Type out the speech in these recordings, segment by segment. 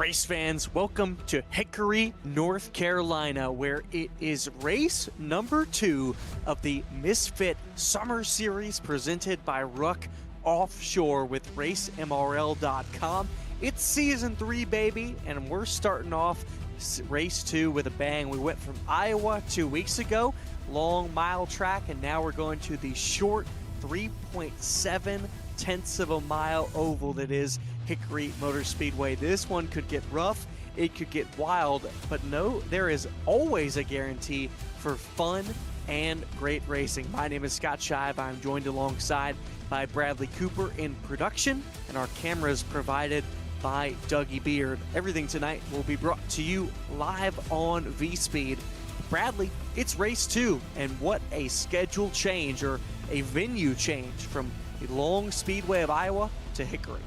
Race fans, welcome to Hickory, North Carolina, where it is race number 2 of the Misfit Summer Series presented by RUK Offshore with RaceMRL.com. It's season 3, baby, and we're starting off race 2 with a bang. We went from Iowa 2 weeks ago, long mile track, and now we're going to the short 3.7 tenths of a mile oval that is Hickory Motor Speedway. This one could get rough, it could get wild, but no, there is always a guarantee for fun and great racing. My name is Scott Shive. I'm joined alongside by Bradley Cooper in production, and our cameras provided by Dougie Beard. Everything tonight will be brought to you live on V-Speed. Bradley, it's race 2, and what a schedule change, or a venue change, from the long speedway of Iowa to Hickory.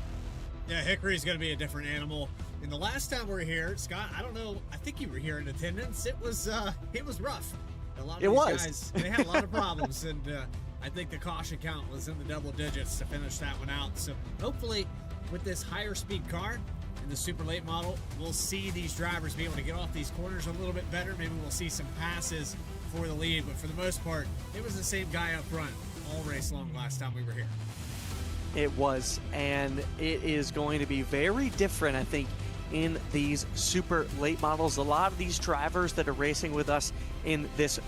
Yeah, Hickory's going to be a different animal. And the last time we were here, Scott, I don't know, I think you were here in attendance. It was rough. A lot of these guys, they had a lot of problems, and I think the caution count was in the double digits to finish that one out. So hopefully, with this higher speed car in the super late model, we'll see these drivers be able to get off these corners a little bit better. Maybe we'll see some passes for the lead, but for the most part, it was the same guy up front all race long last time we were here. It was, and it is going to be very different, I think, in these super late models. A lot of these drivers that are racing with us in this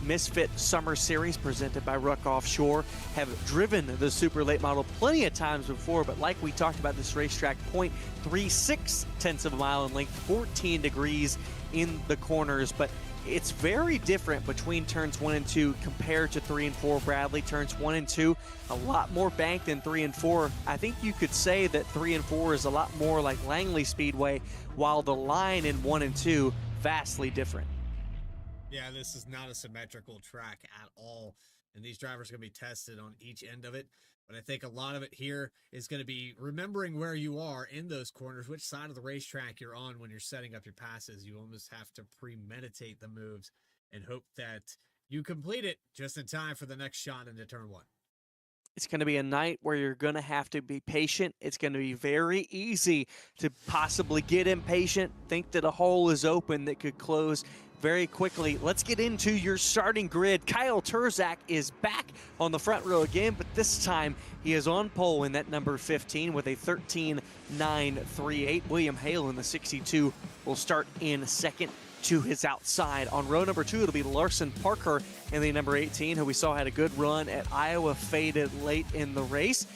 Misfit Summer Series presented by RUK Offshore have driven the super late model plenty of times before, but like we talked about, this racetrack, 0.36 tenths of a mile in length, 14 degrees in the corners, but it's very different between turns 1 and 2 compared to 3 and 4, Bradley. Turns 1 and 2, a lot more banked than 3 and 4. I think you could say that 3 and 4 is a lot more like Langley Speedway, while the line in 1 and 2, vastly different. Yeah, this is not a symmetrical track at all, and these drivers are going to be tested on each end of it. But I think a lot of it here is going to be remembering where you are in those corners, which side of the racetrack you're on when you're setting up your passes. You almost have to premeditate the moves and hope that you complete it just in time for the next shot into turn 1. It's going to be a night where you're going to have to be patient. It's going to be very easy to possibly get impatient, think that a hole is open that could close very quickly. Let's get into your starting grid. Kyle Turzak is back on the front row again, but this time he is on pole in that number 15 with a 13.938. William Hale in the 62 will start in second to his outside. On row number 2, it'll be Larson Parker in the number 18, who we saw had a good run at Iowa, faded late in the race,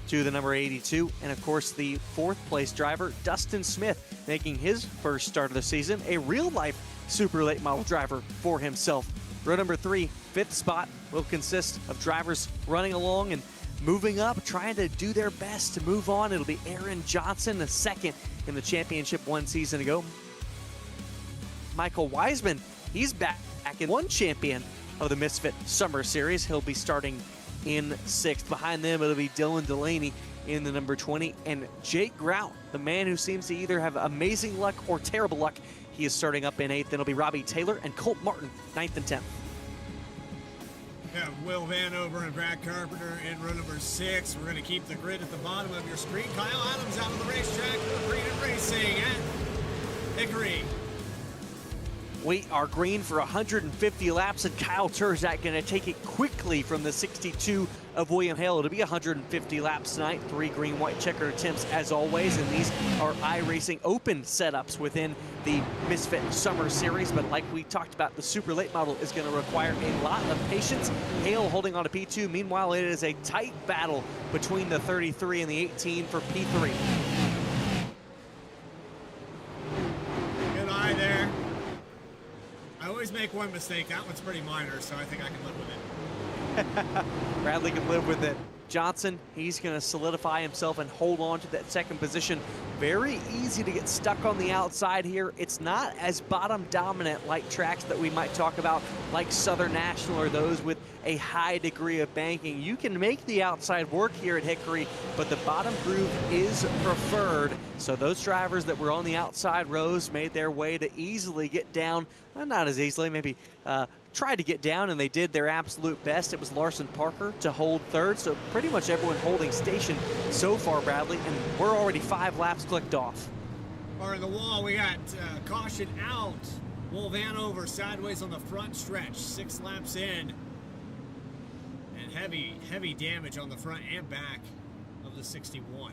to the number 82. And of course, the 4th place driver, Dustin Smith, making his first start of the season, a real-life super late model driver for himself. Row number 3, 5th spot, will consist of drivers running along and moving up, trying to do their best to move on. It'll be Aaron Johnson, the 2nd in the championship 1 season ago. Michael Wiseman, he's back in 1 champion of the Misfit Summer Series. He'll be starting in 6th. Behind them, it'll be Dylan Delaney in the number 20, and Jake Grout, the man who seems to either have amazing luck or terrible luck. He is starting up in 8th. Then it'll be Robbie Taylor and Colt Martin, 9th and 10th. We have Will Vanover and Brad Carpenter in row number 6. We're going to keep the grid at the bottom of your screen. Kyle Adams out of the racetrack for Green and Racing at Hickory. We are green for 150 laps, and Kyle Turzak going to take it quickly from the 62 of William Hale. It'll be 150 laps tonight. 3 green, white checker attempts as always, and these are iRacing open setups within the Misfit Summer Series. But like we talked about, the super late model is going to require a lot of patience. Hale holding on to P2. Meanwhile, it is a tight battle between the 33 and the 18 for P3. Good eye there. I always make one mistake. That one's pretty minor, so I think I can live with it. Bradley can live with it. Johnson, he's going to solidify himself and hold on to that 2nd position. Very easy to get stuck on the outside here. It's not as bottom dominant like tracks that we might talk about, like Southern National or those with a high degree of banking. You can make the outside work here at Hickory, but the bottom groove is preferred. So those drivers that were on the outside rows made their way to easily get down, well, not as easily, maybe tried to get down, and they did their absolute best. It was Larson Parker to hold 3rd, so pretty much everyone holding station so far, Bradley, and we're already 5 laps clicked off. are in the wall. We got caution out. Will Vanover sideways on the front stretch. 6 laps in. And heavy damage on the front and back of the 61.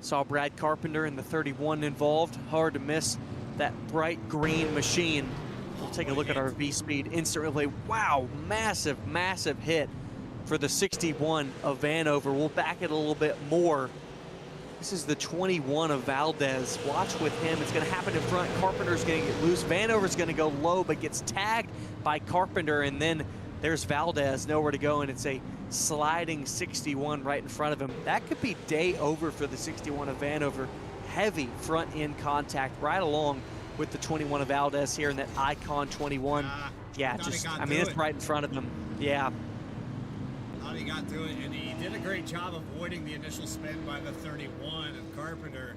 Saw Brad Carpenter in the 31 involved. Hard to miss that bright green machine. We'll take a look at our V-speed instantly. Wow, massive hit for the 61 of Vanover. We'll back it a little bit more. This is the 21 of Valdez. Watch with him. It's going to happen in front. Carpenter's going to get loose. Vanover's going to go low, but gets tagged by Carpenter, and then there's Valdez, nowhere to go, and it's a sliding 61 right in front of him. That could be day over for the 61 of Vanover. Heavy front-end contact right along with the 21 of Valdez here in that Icon 21. Yeah, just, I mean, it's right in front of him. Yeah. Thought he got through it, and he did a great job avoiding the initial spin by the 31 of Carpenter.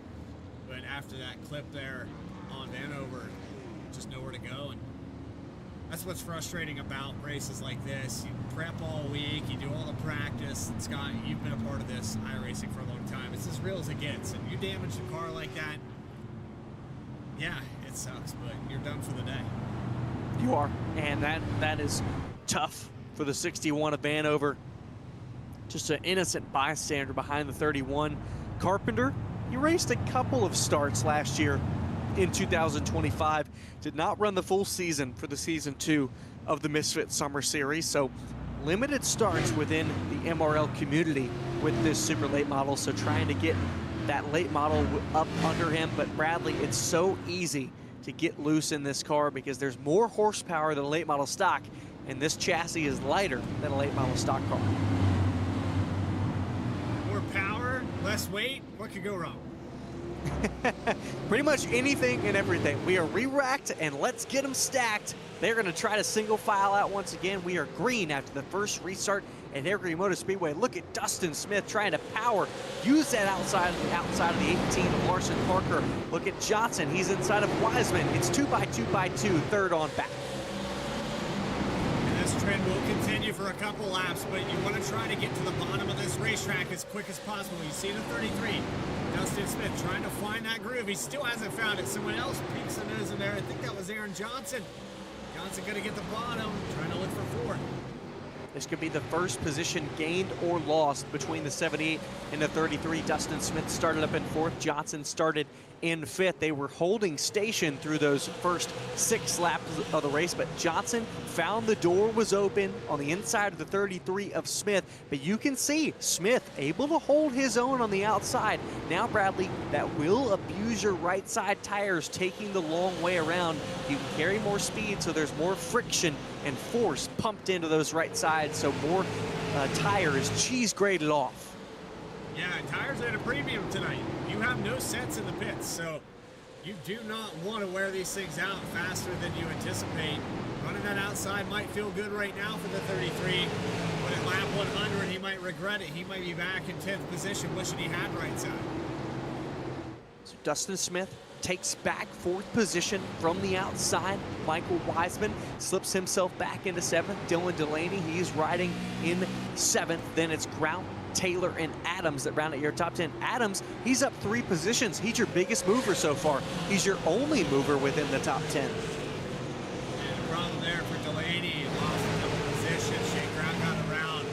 But after that clip there on Vanover, just nowhere to go. And that's what's frustrating about races like this. You prep all week, you do all the practice. And Scott, you've been a part of this iRacing for a long time. It's as real as it gets. And you damage the car like that, yeah, it sucks, but you're done for the day. You are, and that is tough for the 61 of Vanover. Just an innocent bystander behind the 31. Carpenter, he raced a couple of starts last year in 2025. Did not run the full season for the season 2 of the Misfit Summer Series, so limited starts within the MRL community with this super late model, so trying to get that late model up under him. But Bradley, it's so easy to get loose in this car because there's more horsepower than a late model stock, and this chassis is lighter than a late model stock car. More power, less weight, what could go wrong? Pretty much anything and everything. We are re-racked, and let's get them stacked. They're going to try to single file out once again. We are green after the first restart at Hickory Motor Speedway. Look at Dustin Smith trying to power, use that outside of the 18 of Larson Parker. Look at Johnson, he's inside of Wiseman. It's 2x2x2, third on back. And this trend will continue for a couple laps, but you want to try to get to the bottom of this racetrack as quick as possible. You see the 33. Dustin Smith trying to find that groove. He still hasn't found it. Someone else peeks their nose in there. I think that was Aaron Johnson. Johnson going to get the bottom, trying to look for fourth. This could be the first position gained or lost between the 78 and the 33. Dustin Smith started up in fourth. Johnson started in fifth. They were holding station through those first 6 laps of the race, but Johnson found the door was open on the inside of the 33 of Smith. But you can see Smith able to hold his own on the outside. Now, Bradley, that will abuse your right side tires, taking the long way around. You can carry more speed, so there's more friction and force pumped into those right sides, so more tires cheese graded off. Yeah, tires are at a premium tonight. You have no sets in the pits, so you do not want to wear these things out faster than you anticipate. Running that outside might feel good right now for the 33, but at lap 100 he might regret it. He might be back in 10th position wishing he had right side. So Dustin Smith takes back fourth position from the outside. Michael Wiseman slips himself back into seventh. Dylan Delaney, he's riding in seventh. Then it's Grout, Taylor, and Adams that round out your top 10. Adams, he's up 3 positions. He's your biggest mover so far. He's your only mover within the top 10. And a problem there for Delaney. Lost a couple positions. Shane Grout got around.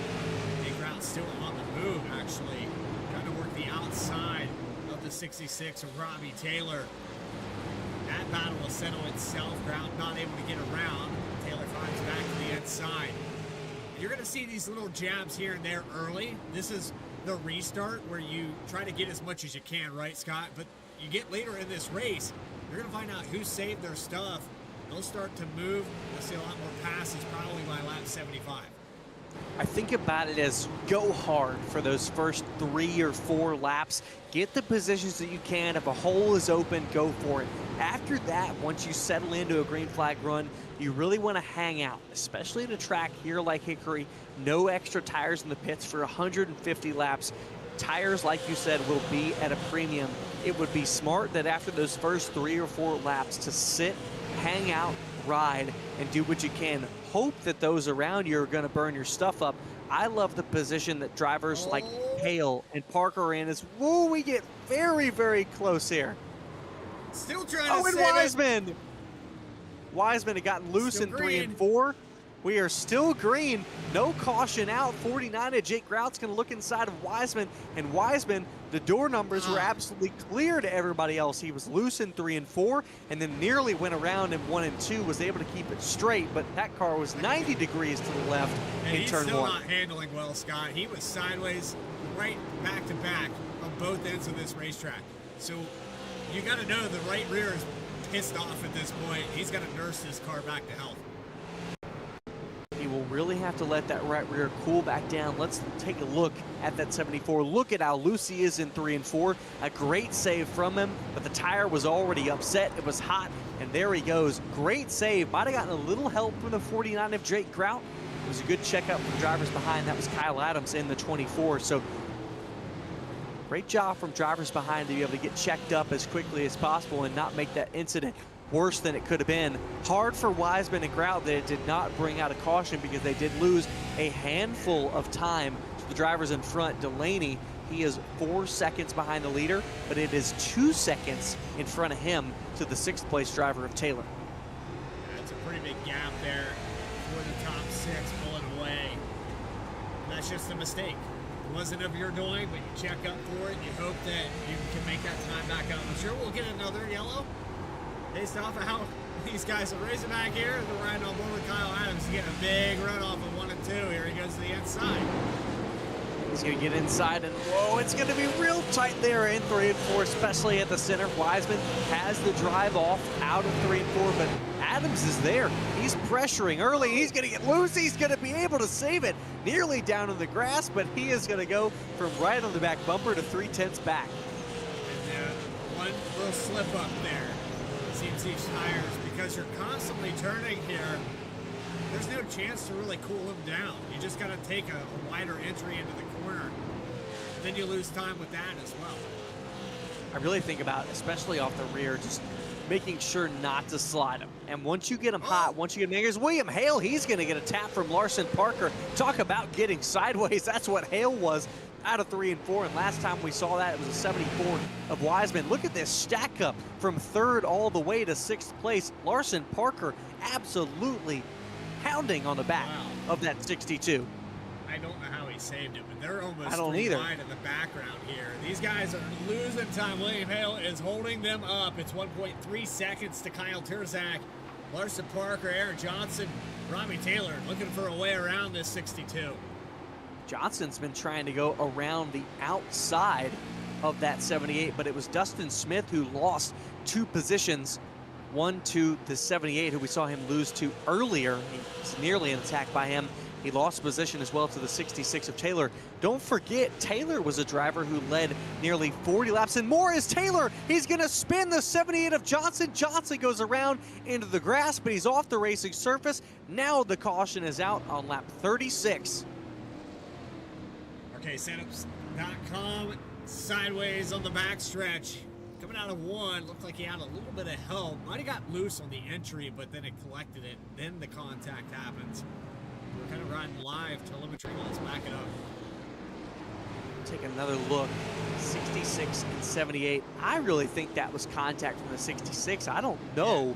Shane Grout still on the move, actually. Trying to work the outside of the 66 of Robbie Taylor. That battle will settle itself. Grout not able to get around. Taylor finds back to the inside. You're going to see these little jabs here and there early. This is the restart where you try to get as much as you can, right, Scott? But you get later in this race, you're going to find out who saved their stuff. They'll start to move. You'll see a lot more passes probably by lap 75. I think about it as go hard for those first 3 or 4 laps. Get the positions that you can. If a hole is open, go for it. After that, once you settle into a green flag run, you really want to hang out, especially at a track here like Hickory. No extra tires in the pits for 150 laps. Tires, like you said, will be at a premium. It would be smart that after those first 3 or 4 laps to sit, hang out, ride, and do what you can. Hope that those around you are going to burn your stuff up. I love the position that drivers like Hale and Parker are in. Is whoa, we get very, very close here. Still trying Oh, to and save Wiseman. Wiseman had gotten loose Still in 3 and green. 4. We are still green. No caution out. 49 and Jake Grout's going to look inside of Wiseman. And Wiseman, the door numbers were absolutely clear to everybody else. He was loose in 3 and 4 and then nearly went around in 1 and 2, was able to keep it straight. But that car was 90 degrees to the left And in he's turn still 1. not handling well, Scott. He was sideways right back to back on both ends of this racetrack. So you got to know the right rear is pissed off at this point. He's got to nurse this car back to health. He will really have to let that right rear cool back down. Let's take a look at that 74. Look at how loose he is in 3 and 4. A great save from him, but the tire was already upset. It was hot, and there he goes. Great save. Might have gotten a little help from the 49 of Jake Grout. It was a good checkup from drivers behind. That was Kyle Adams in the 24. So great job from drivers behind to be able to get checked up as quickly as possible and not make that incident worse than it could have been. Hard for Wiseman and Grout that it did not bring out a caution because they did lose a handful of time to the drivers in front. Delaney, he is 4 seconds behind the leader, but it is 2 seconds in front of him to the 6th place driver of Taylor. That's a pretty big gap there for the top 6 pulling away. And that's just a mistake. It wasn't of your doing, but you check up for it. You hope that you can make that time back up. I'm sure we'll get another yellow based off of how these guys are racing back here. They're riding on board with Kyle Adams. He's getting a big run off of 1 and 2. Here he goes to the inside. He's going to get inside, and whoa, it's going to be real tight there in 3 and 4, especially at the center. Wiseman has the drive off out of 3 and 4, but Adams is there. He's pressuring early. He's going to get loose. He's going to be able to save it. Nearly down in the grass, but he is going to go from right on the back bumper to 3/10 back. And one little slip up there. Seems these tires, because you're constantly turning here, there's no chance to really cool them down. You just got to take a wider entry into the corner. Then you lose time with that as well. I really think about, especially off the rear, just making sure not to slide them. And once you get them hot, once you get them, here's William Hale. He's going to get a tap from Larson Parker. Talk about getting sideways. That's what Hale was out of 3 and 4. And last time we saw that, it was a 74 of Wiseman. Look at this stack up from 3rd all the way to 6th place. Larson Parker absolutely pounding on the back of that 62. I don't know how he saved it, but they're almost wide in the background here. These guys are losing time. William Hale is holding them up. It's 1.3 seconds to Kyle Terzak, Larson Parker, Aaron Johnson, Robbie Taylor looking for a way around this 62. Johnson's been trying to go around the outside of that 78, but it was Dustin Smith who lost 2 positions. One to the 78, who we saw him lose to earlier. He was nearly an attack by him. He lost position as well to the 66 of Taylor. Don't forget, Taylor was a driver who led nearly 40 laps, and more is Taylor. He's gonna spin the 78 of Johnson. Johnson goes around into the grass, but he's off the racing surface. Now the caution is out on lap 36. Okay, setups.com, sideways on the backstretch. Coming out of 1, looked like he had a little bit of help. Might have got loose on the entry, but then it collected it. Then the contact happens. We're kind of riding live telemetry. Let's back it up. Take another look. 66 and 78. I really think that was contact from the 66. I don't know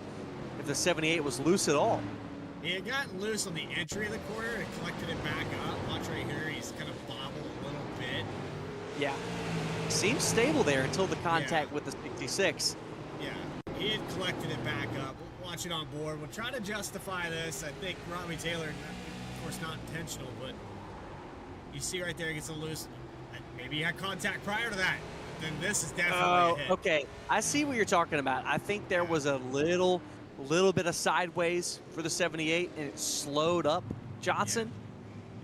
if the 78 was loose at all. He had gotten loose on the entry of the corner and collected it back up. Watch right here. He's kind of bobbled a little bit. Yeah. Seems stable there until the contact with the 66. Yeah, he had collected it back up. We'll watch it on board. We'll try to justify this. I think Robbie Taylor, of course not intentional, but you see right there he gets a loose. Maybe he had contact prior to that. Then this is definitely a hit. Okay. I see what you're talking about. I think there was a little bit of sideways for the 78, and it slowed up Johnson. Yeah.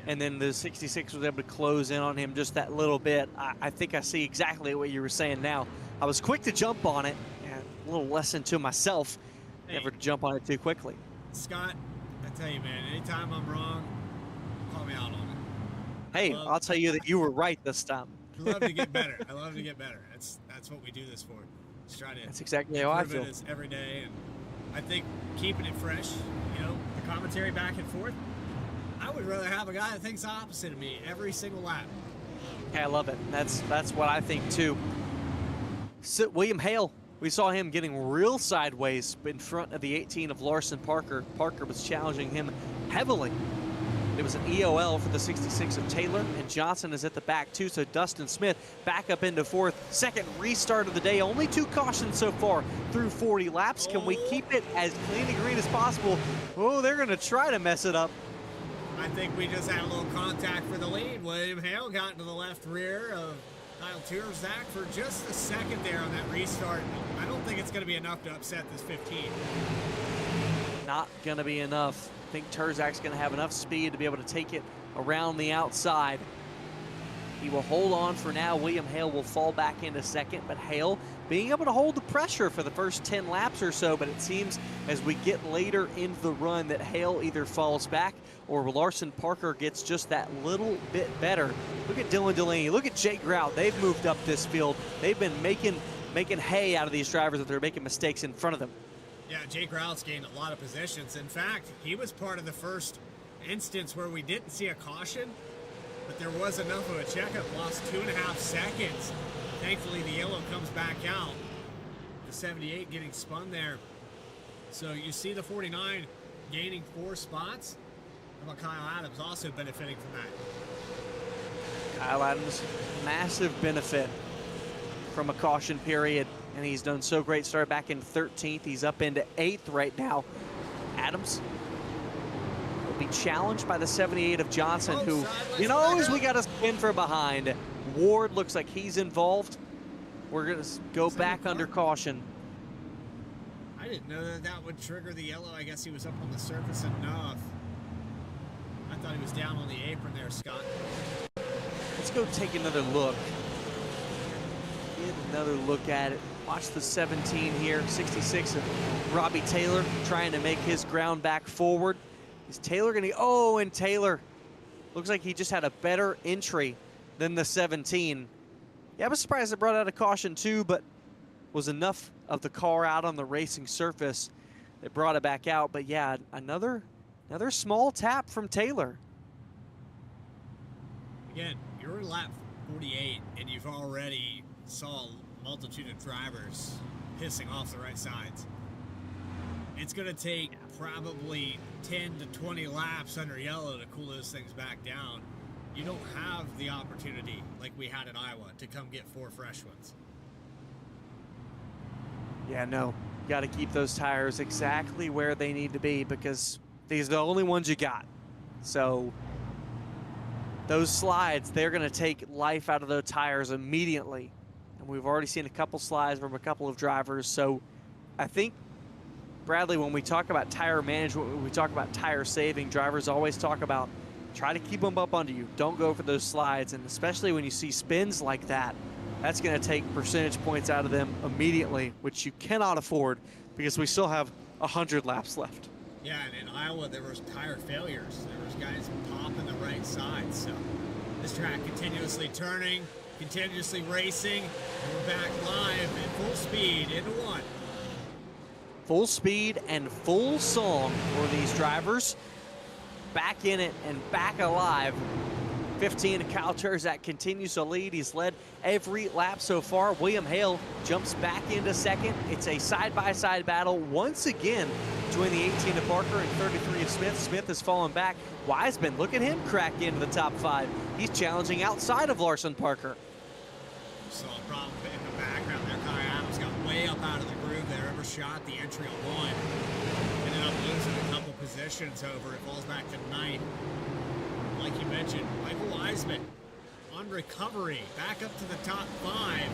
And then the 66 was able to close in on him just that little bit. I think I see exactly what you were saying now. I was quick to jump on it. And a little lesson to myself, never to jump on it too quickly. Scott, I tell you, man, anytime I'm wrong, call me out on it. Hey, I'll tell you that you were right this time. I love to get better. I love to get better. That's what we do this for. Just try to. That's exactly how I feel. Every day, and I think keeping it fresh, the commentary back and forth. I would rather have a guy that thinks the opposite of me every single lap. Yeah, I love it. That's what I think too. So William Hale We saw him getting real sideways in front of the 18 of Larson Parker. Parker was challenging him heavily. It was an EOL for the 66 of Taylor, and Johnson is at the back too, so Dustin Smith back up into fourth. Second restart of the day, only 2 cautions so far through 40 laps. Can we keep it as clean and green as possible? Oh, they're gonna try to mess it up. I think we just had a little contact for the lead. William Hale got into the left rear of Kyle Turzak for just a second there on that restart. I don't think it's gonna be enough to upset this 15. Not gonna be enough. I think Turzak's gonna have enough speed to be able to take it around the outside. He will hold on for now. William Hale will fall back into second, but Hale being able to hold the pressure for the first 10 laps or so, but it seems as we get later into the run that Hale either falls back or Larson Parker gets just that little bit better. Look at Dylan Delaney, look at Jake Grout. They've moved up this field. They've been making hay out of these drivers that they're making mistakes in front of them. Yeah, Jake Grout's gained a lot of positions. In fact, he was part of the first instance where we didn't see a caution, but there was enough of a checkup, lost 2.5 seconds. Thankfully, the yellow comes back out. The 78 getting spun there. So you see the 49 gaining 4 spots. How about Kyle Adams also benefiting from that? Kyle Adams, massive benefit from a caution period, and he's done so great. Started back in 13th. He's up into 8th right now. Adams will be challenged by the 78 of Johnson, who, you know, as we got to spin from behind. Ward looks like he's involved. We're going to go back under caution. I didn't know that that would trigger the yellow. I guess he was up on the surface enough. I thought he was down on the apron there, Scott. Let's go take another look. Get another look at it. Watch the 17 here, 66 of Robbie Taylor trying to make his ground back forward. Is Taylor gonna, oh, and Taylor looks like he just had a better entry than the 17. Yeah, I was surprised it brought out a caution too, but was enough of the car out on the racing surface that brought it back out. But yeah, another small tap from Taylor. Again, you're in lap 48 and you've already saw a multitude of drivers pissing off the right sides. It's going to take probably 10 to 20 laps under yellow to cool those things back down. You don't have the opportunity like we had in Iowa to come get 4 fresh ones. Yeah, no, you got to keep those tires exactly where they need to be because these are the only ones you got. So those slides, they're going to take life out of those tires immediately. And we've already seen a couple slides from a couple of drivers. So I think, Bradley, when we talk about tire management, when we talk about tire saving, drivers always talk about try to keep them up under you. Don't go for those slides. And especially when you see spins like that, that's going to take percentage points out of them immediately, which you cannot afford because we still have 100 laps left. Yeah, and in Iowa, there was tire failures. There was guys popping the right side. So this track continuously turning, continuously racing. And we're back live at full speed into 1. Full speed and full song for these drivers. Back in it and back alive. 15 to Kyle Turzak continues to lead. He's led every lap so far. William Hale jumps back into second. It's a side-by-side battle once again between the 18 of Parker and 33 of Smith. Smith has fallen back. Wiseman, look at him crack into the top 5. He's challenging outside of Larson Parker. Saw a problem in the background there. Kyle Adams got way up out of the groove there. Overshot the entry of 1. Ended up losing a couple positions over. It falls back to 9th. Like you mentioned, Michael Wiseman on recovery, back up to the top 5. I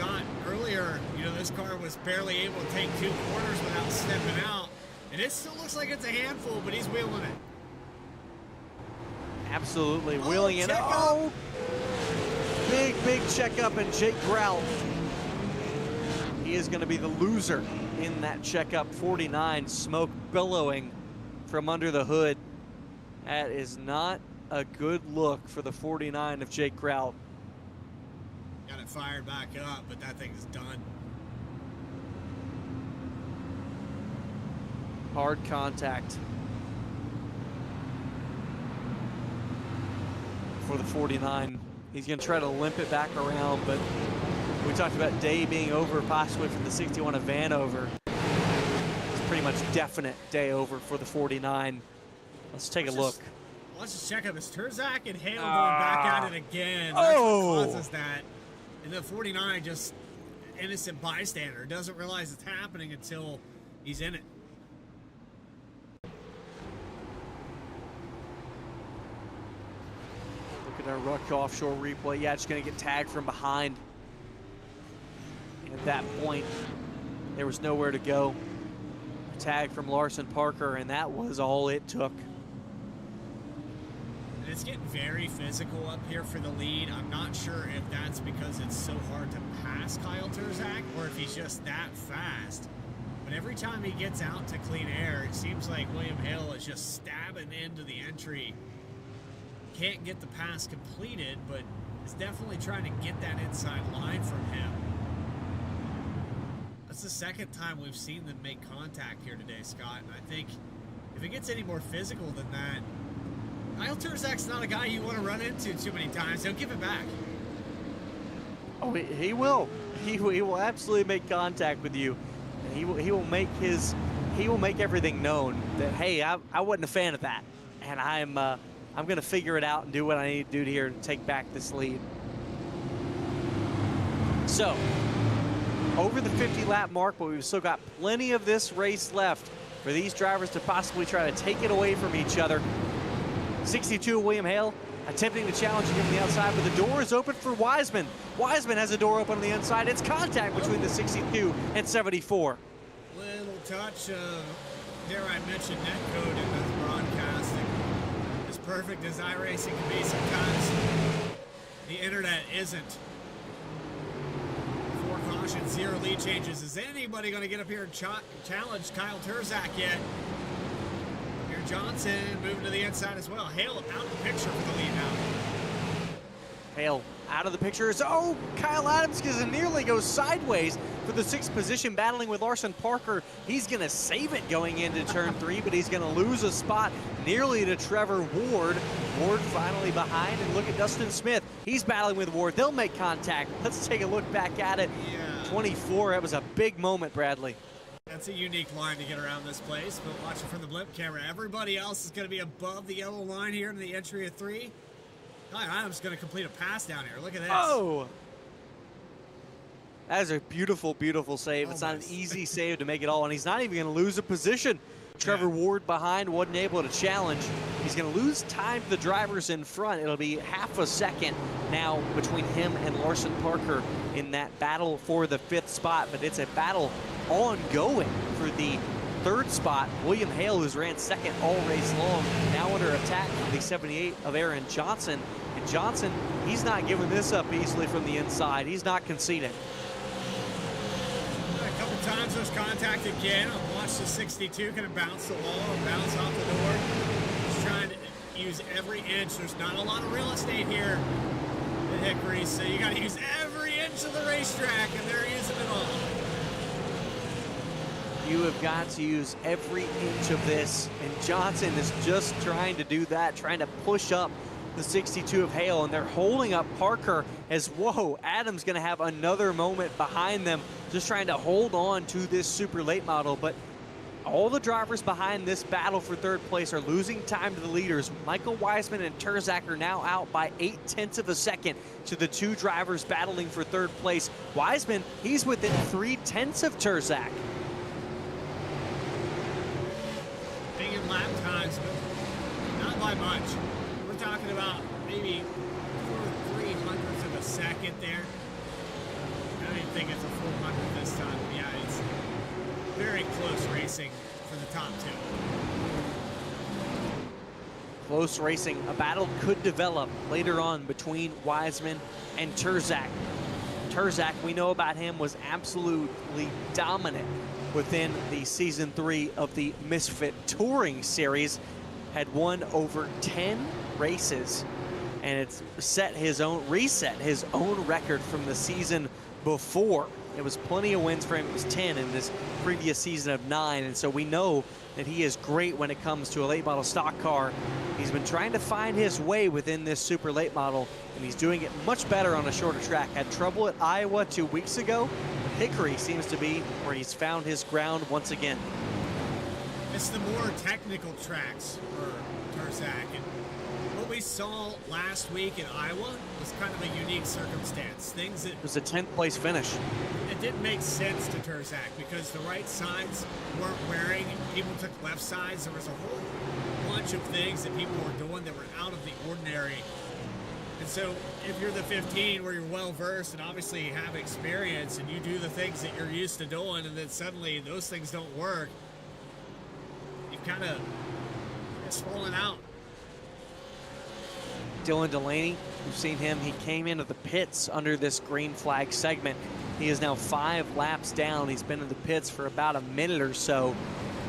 thought earlier, you know, this car was barely able to take 2 corners without stepping out. And it still looks like it's a handful, but he's wheeling it. Absolutely wheeling it. Oh, big checkup, and Jake Grout. He is going to be the loser in that checkup. 49, smoke billowing from under the hood. That is not a good look for the 49 of Jake Grout. Got it fired back up, but that thing is done. Hard contact for the 49. He's going to try to limp it back around, but We talked about day being over possibly for the 61 of Vanover. It's pretty much definite day over for the 49. Let's take a look. Let's just check up. It's Terzak and Hale going back at it again. That's what causes that. And the 49 just innocent bystander. Doesn't realize it's happening until he's in it. Look at our RUK offshore replay. Yeah, just going to get tagged from behind. And at that point, there was nowhere to go. Tag from Larson Parker, and that was all it took. And it's getting very physical up here for the lead. I'm not sure if that's because it's so hard to pass Kyle Terzak or if he's just that fast. But every time he gets out to clean air, it seems like William Hale is just stabbing into the entry. Can't get the pass completed, but is definitely trying to get that inside line from him. That's the second time we've seen them make contact here today, Scott. And I think if it gets any more physical than that, Kyle Terzak's not a guy you want to run into too many times. He'll give it back. Oh, he will. He will absolutely make contact with you. And he will make everything known that, hey, I wasn't a fan of that, and I'm going to figure it out and do what I need to do here to take back this lead. So, over the 50-lap mark, but we've still got plenty of this race left for these drivers to possibly try to take it away from each other. 62, William Hale attempting to challenge him from the outside, but the door is open for Wiseman. Wiseman has a door open on the inside. It's contact between the 62 and 74. Little touch of, dare I mention, netcode in this broadcasting. As perfect as iRacing can be sometimes, the internet isn't. For caution, 0 lead changes. Is anybody going to get up here and challenge Kyle Terzak yet? Johnson moving to the inside as well. Hale out of the picture for the lead now. Hale out of the picture. Oh, Kyle Adams nearly goes sideways for the 6th position, battling with Larson Parker. He's going to save it going into turn 3, but he's going to lose a spot nearly to Trevor Ward. Ward finally behind, and look at Dustin Smith. He's battling with Ward. They'll make contact. Let's take a look back at it. Yeah. 24, that was a big moment, Bradley. That's a unique line to get around this place, but watch it from the blimp camera. Everybody else is going to be above the yellow line here in the entry of 3. Kyle Adams going to complete a pass down here. Look at this. Oh! That is a beautiful, beautiful save. It's not an easy save to make it all, and he's not even going to lose a position. Trevor Ward behind, wasn't able to challenge. He's going to lose time to the drivers in front. It'll be half a second now between him and Larson Parker in that battle for the 5th spot, but it's a battle ongoing for the 3rd spot. William Hale, who's ran 2nd all race long, now under attack from the 78 of Aaron Johnson. And Johnson, he's not giving this up easily from the inside. He's not conceding. A couple times there's contact again. I'll watch the 62 kind of bounce the wall and bounce off the door. He's trying to use every inch. There's not a lot of real estate here at Hickory, so you got to use every inch of the racetrack, and they're using it all. You have got to use every inch of this, and Johnson is just trying to do that, trying to push up the 62 of Hale, and they're holding up Parker as, whoa, Adams going to have another moment behind them, just trying to hold on to this super late model. But all the drivers behind this battle for 3rd place are losing time to the leaders. Michael Wiseman and Terzak are now out by 0.8 of a second to the 2 drivers battling for 3rd place. Wiseman, he's within 0.3 of Terzak. Big in lap times, but not by much. We're talking about maybe 4/300ths of a second there. I don't even think it's a full hundredth this time. Yeah, it's very close racing for the top 2. Close racing. A battle could develop later on between Wiseman and Terzak. Terzak, we know about him, was absolutely dominant within the season 3 of the Misfit Touring Series. Had won over 10 races, and it's reset his own record from the season before. It was plenty of wins for him. It was 10 in this previous season of 9, and so we know that he is great when it comes to a late model stock car. He's been trying to find his way within this super late model, and he's doing it much better on a shorter track. Had trouble at Iowa 2 weeks ago. Hickory seems to be where he's found his ground once again. It's the more technical tracks for Terzak, and what we saw last week in Iowa was kind of a unique circumstance. Things that it was a 10th place finish. It didn't make sense to Terzak because the right sides weren't wearing. People took left sides. There was a whole bunch of things that people were doing that were out of the ordinary. And so if you're the 15 where you're well versed and obviously have experience and you do the things that you're used to doing, and then suddenly those things don't work, you've kind of just fallen out. Dylan Delaney, we've seen him. He came into the pits under this green flag segment. He is now 5 laps down. He's been in the pits for about a minute or so.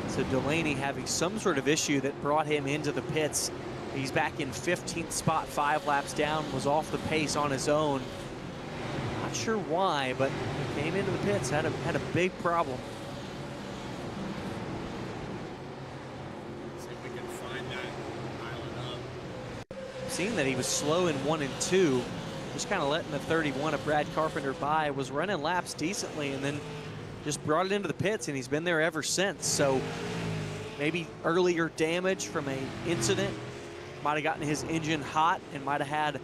So Delaney having some sort of issue that brought him into the pits. He's back in 15th spot, 5 laps down, was off the pace on his own. Not sure why, but he came into the pits, had a big problem. See if we can find that island up. Seeing that he was slow in 1 and 2, just kind of letting the 31 of Brad Carpenter by, was running laps decently, and then just brought it into the pits, and he's been there ever since. So maybe earlier damage from an incident might have gotten his engine hot and might have had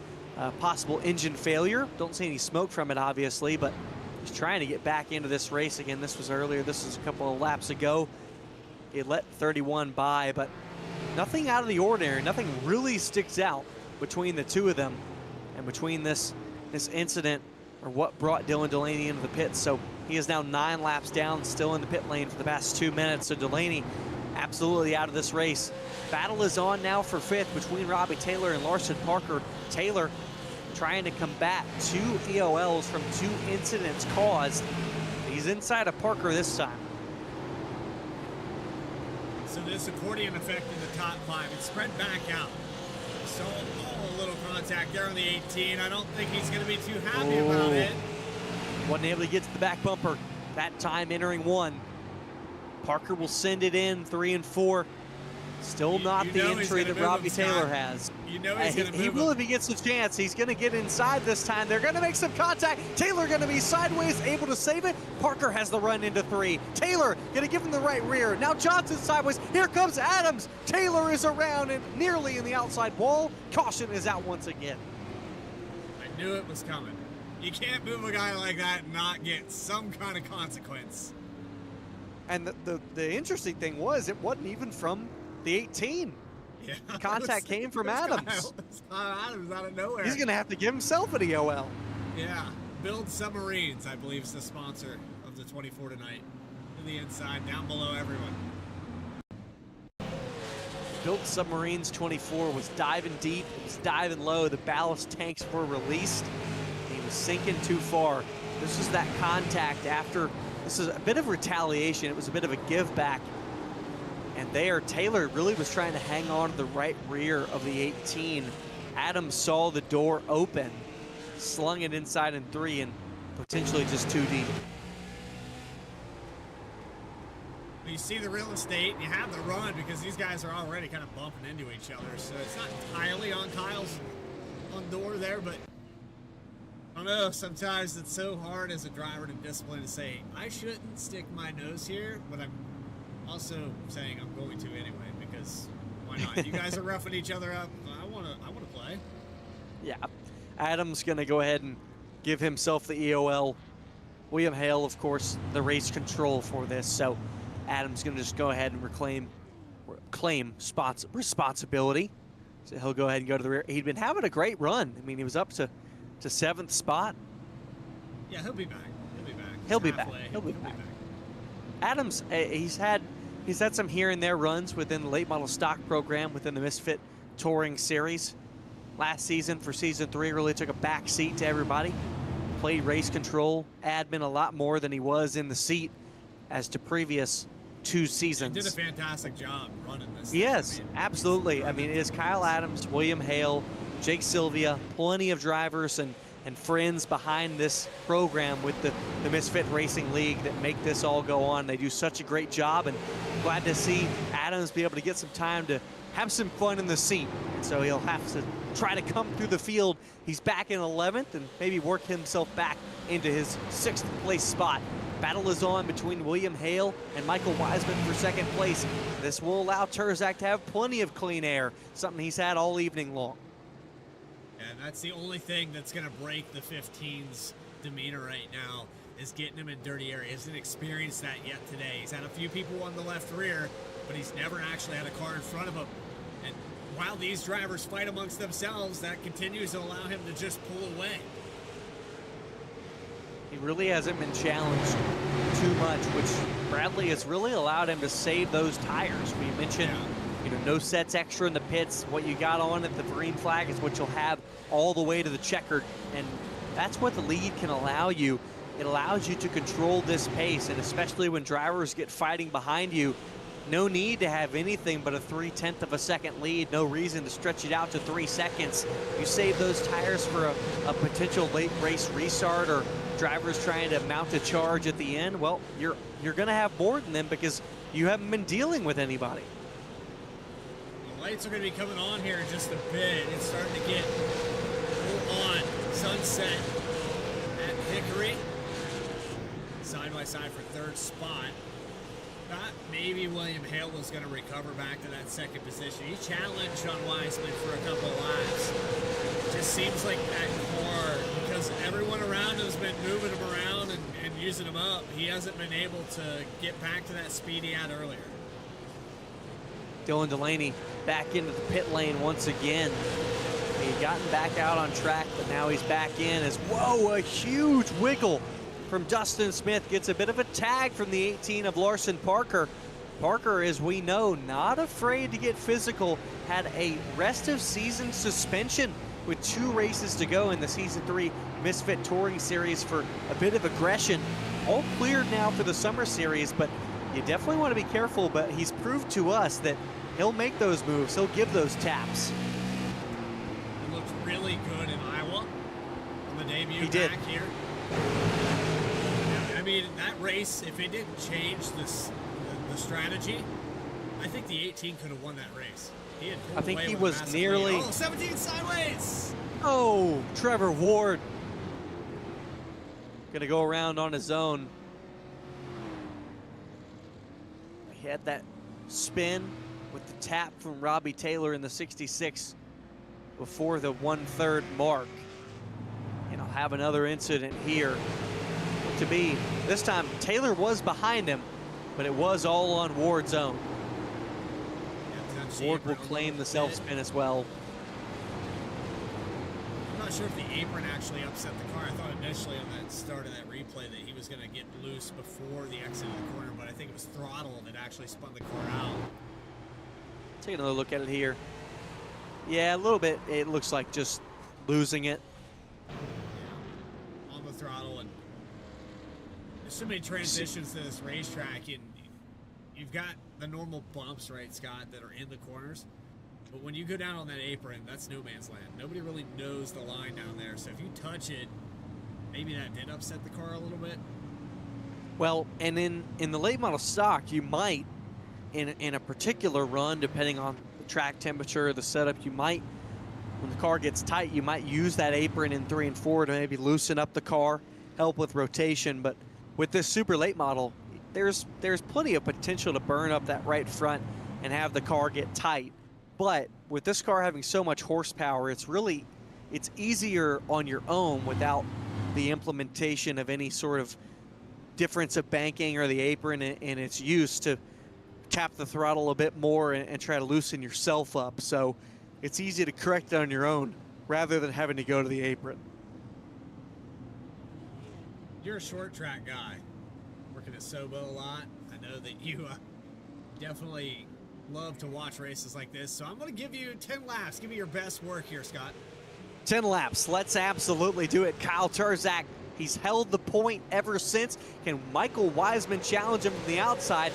possible engine failure. Don't see any smoke from it, obviously, but he's trying to get back into this race again. This was earlier. This was a couple of laps ago. He let 31 by, but nothing out of the ordinary. Nothing really sticks out between the two of them and between this incident, or what brought Dylan Delaney into the pits. So he is now 9 laps down, still in the pit lane for the past 2 minutes. So Delaney absolutely out of this race. Battle is on now for 5th between Robbie Taylor and Larson Parker. Taylor trying to combat 2 EOLs from 2 incidents caused. He's inside of Parker this time. So this accordion effect in the top 5, it's spread back out. So a little contact there on the 18. I don't think he's going to be too happy about it. Wasn't able to get to the back bumper that time, entering 1. Parker will send it in 3 and 4. Still not the entry that Robbie Taylor has. You know he's going to move. He will if he gets a chance. He's going to get inside this time. They're going to make some contact. Taylor going to be sideways, able to save it. Parker has the run into 3. Taylor going to give him the right rear. Now Johnson sideways. Here comes Adams. Taylor is around and nearly in the outside wall. Caution is out once again. I knew it was coming. You can't move a guy like that and not get some kind of consequence. And the interesting thing was, it wasn't even from the 18. Yeah, contact came from Adams. Adams out of nowhere. He's going to have to give himself an EOL. Yeah. Build Submarines, I believe, is the sponsor of the 24 tonight. To the inside, down below everyone. Built Submarines 24 was diving deep. It was diving low. The ballast tanks were released. He was sinking too far. This was that contact after. This is a bit of retaliation. It was a bit of a give back. And there, Taylor really was trying to hang on to the right rear of the 18. Adams saw the door open, slung it inside in 3, and potentially just too deep. You see the real estate, and you have the run because these guys are already kind of bumping into each other. So it's not entirely on Kyle's door there, but I don't know, sometimes it's so hard as a driver to discipline to say, I shouldn't stick my nose here, but I'm also saying I'm going to anyway, because why not? You guys are roughing each other up. I want to play. Yeah. Adams going to go ahead and give himself the EOL. William Hale, of course, the race control for this. So Adams going to just go ahead and claim responsibility. So he'll go ahead and go to the rear. He'd been having a great run. I mean, he was up to 7th spot. Yeah, he'll be back. He'll be back. He'll be back. He'll be back. Adams, he's had some here and there runs within the late model stock program within the Misfit Touring Series. Last season for season 3, really took a back seat to everybody. Played race control, admin a lot more than he was in the seat as to previous 2 seasons. He did a fantastic job running this. Yes, absolutely. I mean, it is Kyle Adams, William Hale, Jake Sylvia, plenty of drivers, and and friends behind this program with the Misfit Racing League that make this all go on. They do such a great job, and glad to see Adams be able to get some time to have some fun in the seat. And so he'll have to try to come through the field. He's back in 11th and maybe work himself back into his 6th place spot. Battle is on between William Hale and Michael Wiseman for 2nd place. This will allow Turzak to have plenty of clean air, something he's had all evening long. And that's the only thing that's going to break the 15's demeanor right now, is getting him in dirty area. He hasn't experienced that yet today. He's had a few people on the left rear, but he's never actually had a car in front of him. And while these drivers fight amongst themselves, that continues to allow him to just pull away. He really hasn't been challenged too much, which Bradley has really allowed him to save those tires. We mentioned, you know, no sets extra in the pits. What you got on at the green flag is what you'll have all the way to the checkered, and that's what the lead can allow you. It allows you to control this pace, and especially when drivers get fighting behind you, no need to have anything but a 3/10 of a second lead. No reason to stretch it out to 3 seconds. You save those tires for a potential late race restart, or drivers trying to mount a charge at the end. Well, you're going to have more than them because you haven't been dealing with anybody. The lights are going to be coming on here in just a bit. It's starting to get full on. Sunset at Hickory. Side by side for 3rd spot. Thought maybe William Hale was going to recover back to that 2nd position. He challenged on Wiseman for a couple of laps. Just seems like that car, because everyone around him has been moving him around and using him up, he hasn't been able to get back to that speed he had earlier. Dylan Delaney back into the pit lane once again. He had gotten back out on track, but now he's back in as, whoa, a huge wiggle from Dustin Smith. Gets a bit of a tag from the 18 of Larson Parker. Parker, as we know, not afraid to get physical, had a rest of season suspension with 2 races to go in the Season 3 Misfit Touring Series for a bit of aggression. All cleared now for the Summer Series, but you definitely want to be careful. But he's proved to us that he'll make those moves. He'll give those taps. He looked really good in Iowa on the debut. He did. Back here. I mean, that race, if it didn't change the strategy, I think the 18 could have won that race. He had pulled I think away he with a was massive nearly... lead. Oh, 17 sideways! Oh, Trevor Ward. Gonna go around on his own. He had that spin with the tap from Robbie Taylor in the 66 before the 1/3 mark. And I'll have another incident here. To be, this time Taylor was behind him, but it was all on Ward's own. Ward will claim the self-spin as well. I'm not sure if the apron actually upset the car. I thought initially on that start of that replay that he was going to get loose before the exit of the corner, but I think it was throttle that actually spun the car out. Take another look at it here. Yeah, a little bit. It looks like just losing it. Yeah. On the throttle, and there's so many transitions to this racetrack, and you've got the normal bumps, right, Scott, that are in the corners. But when you go down on that apron, that's no man's land. Nobody really knows the line down there. So if you touch it, maybe that did upset the car a little bit. Well, and in the late model stock, you might, in a particular run, depending on the track temperature, the setup, you might, when the car gets tight, you might use that apron in 3 and 4 to maybe loosen up the car, help with rotation. But with this super late model, there's plenty of potential to burn up that right front and have the car get tight. But with this car having so much horsepower, it's easier on your own without the implementation of any sort of difference of banking or the apron and its use to tap the throttle a bit more and try to loosen yourself up. So it's easy to correct it on your own rather than having to go to the apron. You're a short track guy, working at Sobo a lot. I know that you definitely love to watch races like this. So I'm going to give you 10 laps. Give me your best work here, Scott. 10 laps. Let's absolutely do it. Kyle Turzak, he's held the point ever since. Can Michael Wiseman challenge him from the outside?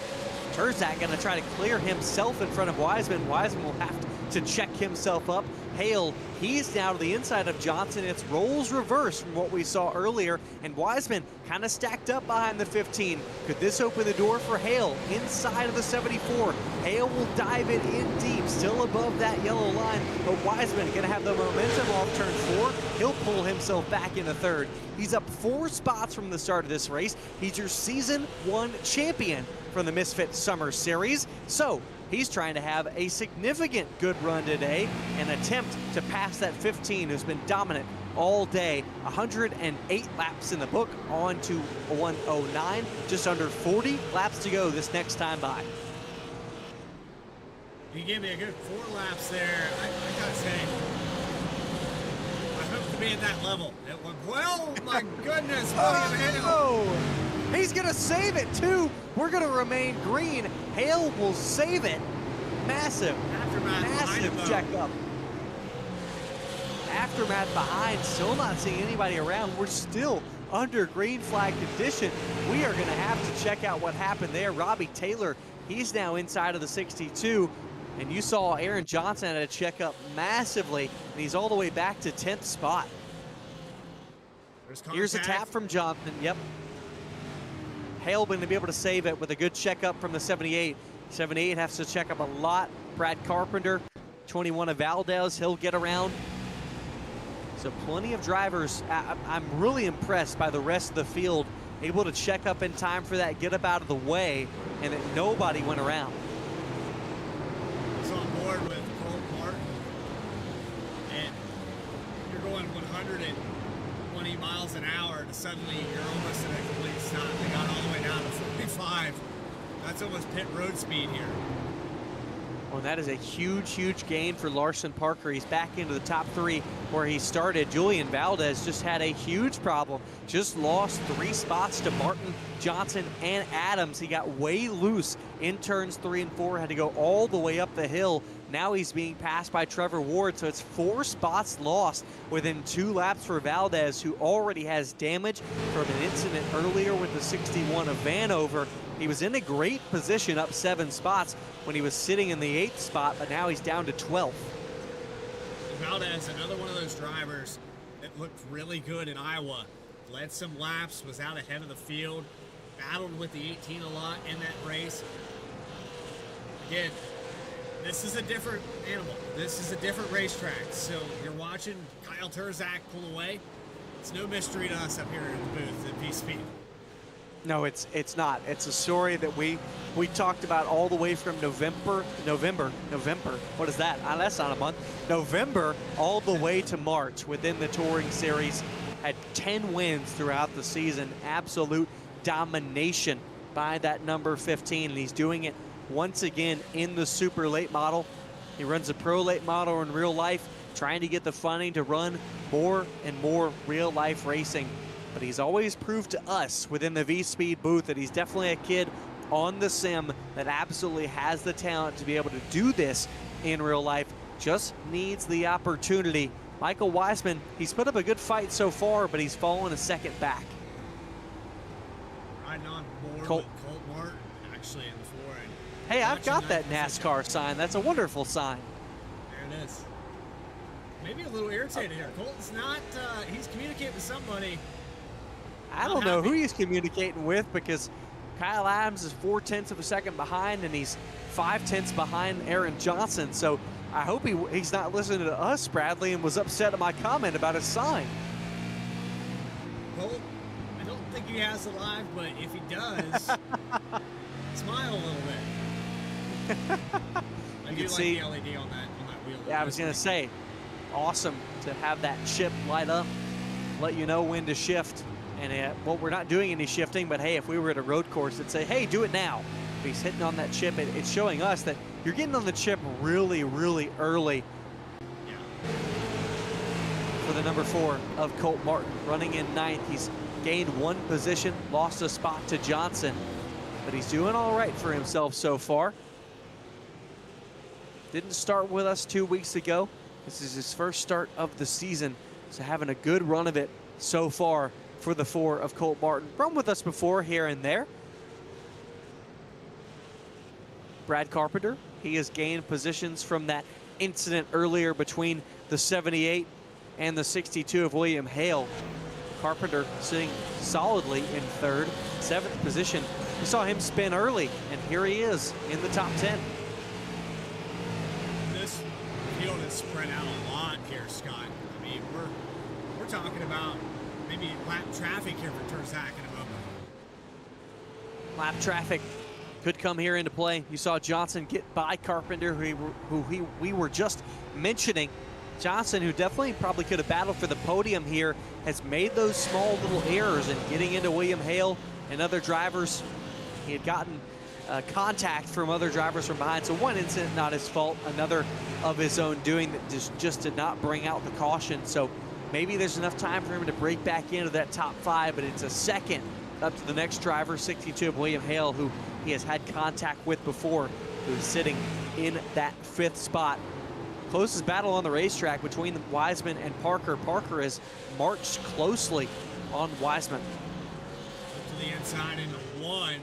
Turzak going to try to clear himself in front of Wiseman. Wiseman will have to to check himself up. Hale, he's now to the inside of Johnson. It's roles reversed from what we saw earlier, and Wiseman kind of stacked up behind the 15. Could this open the door for Hale inside of the 74? Hale will dive it in deep, still above that yellow line, but Wiseman gonna have the momentum off turn 4. He'll pull himself back into third. He's up 4 spots from the start of this race. He's your season 1 champion from the Misfit Summer Series. So he's trying to have a significant good run today and attempt to pass that 15 who's been dominant all day. 108 laps in the book, on to 109. Just under 40 laps to go this next time by. He gave me a good 4 laps there. I gotta say, I hope to be at that level. It went well. My goodness, William Hale. Oh, he's gonna save it too. We're gonna remain green. Hale will save it. Massive, massive checkup. Aftermath behind, still not seeing anybody around. We're still under green flag condition. We are gonna have to check out what happened there. Robbie Taylor, he's now inside of the 62. And you saw Aaron Johnson had to check up massively, and he's all the way back to 10th spot. Here's a tap from Johnson, yep. Hale going to be able to save it with a good checkup from the 78. 78 has to check up a lot. Brad Carpenter, 21 of Valdez, he'll get around. So plenty of drivers. I'm really impressed by the rest of the field, able to check up in time for that, get up out of the way, and that nobody went around. On board with Colt Martin, and you're going 120 miles an hour to suddenly you're almost at a complete stop. They got all the way down to 45. That's almost pit road speed here. Well, that is a huge, huge gain for Larson Parker. He's back into the top 3 where he started. Julian Valdez just had a huge problem. Just lost 3 spots to Martin, Johnson, and Adams. He got way loose in turns 3 and 4, had to go all the way up the hill. Now he's being passed by Trevor Ward, so it's 4 spots lost within 2 laps for Valdez, who already has damage from an incident earlier with the 61 of Vanover. He was in a great position, up 7 spots when he was sitting in the 8th spot, but now he's down to 12th. Valdez, another one of those drivers that looked really good in Iowa. Led some laps, was out ahead of the field, battled with the 18 a lot in that race. Again, this is a different animal. This is a different racetrack. So you're watching Kyle Turzak pull away. It's no mystery to us up here in the booth at V-Speed. No, it's not. It's a story that we talked about all the way from November. What is that? That's not a month. November all the way to March within the Touring Series. Had 10 wins throughout the season. Absolute domination by that number 15. And he's doing it once again in the super late model. He runs a pro late model in real life, trying to get the funding to run more and more real life racing. But he's always proved to us within the V-Speed booth that he's definitely a kid on the sim that absolutely has the talent to be able to do this in real life. Just needs the opportunity. Michael Wiseman, he's put up a good fight so far, but he's fallen a second back. Riding on board with Colt Martin, actually, in the floor. Hey, I've got that NASCAR sign. That's a wonderful sign. There it is. Maybe a little irritated here. Colton's not, he's communicating with somebody. I don't know who he's communicating with, because Kyle Adams is 0.4 of a second behind, and he's 0.5 behind Aaron Johnson. So I hope he's not listening to us, Bradley, and was upset at my comment about his sign. Colt, I don't think he has it live, but if he does, smile a little bit. I do like the LED on that wheel. Yeah, I was gonna say, awesome to have that chip light up, let you know when to shift. And well, we're not doing any shifting, but hey, if we were at a road course, it'd say, hey, do it now. If he's hitting on that chip, it's showing us that you're getting on the chip really, really early. Yeah. For the number 4 of Colt Martin, running in 9th. He's gained 1 position, lost a spot to Johnson, but he's doing all right for himself so far. Didn't start with us 2 weeks ago. This is his first start of the season, so having a good run of it so far for the 4 of Colt Martin. Run with us before here and there. Brad Carpenter, he has gained positions from that incident earlier between the 78 and the 62 of William Hale. Carpenter sitting solidly in third, 7th position. We saw him spin early, and here he is in the top 10. This field is spread out a lot here, Scott. I mean, we're talking about maybe lap traffic here for Terzak in a moment. Lap traffic could come here into play. You saw Johnson get by Carpenter, who we were just mentioning. Johnson, who definitely probably could have battled for the podium here, has made those small little errors in getting into William Hale and other drivers. He had gotten contact from other drivers from behind. So one incident, not his fault. Another of his own doing that just did not bring out the caution. So maybe there's enough time for him to break back into that top 5, but it's a second up to the next driver, 62 of William Hale, who he has had contact with before, who's sitting in that 5th spot. Closest battle on the racetrack between Wiseman and Parker. Parker has marched closely on Wiseman. Up to the inside into 1.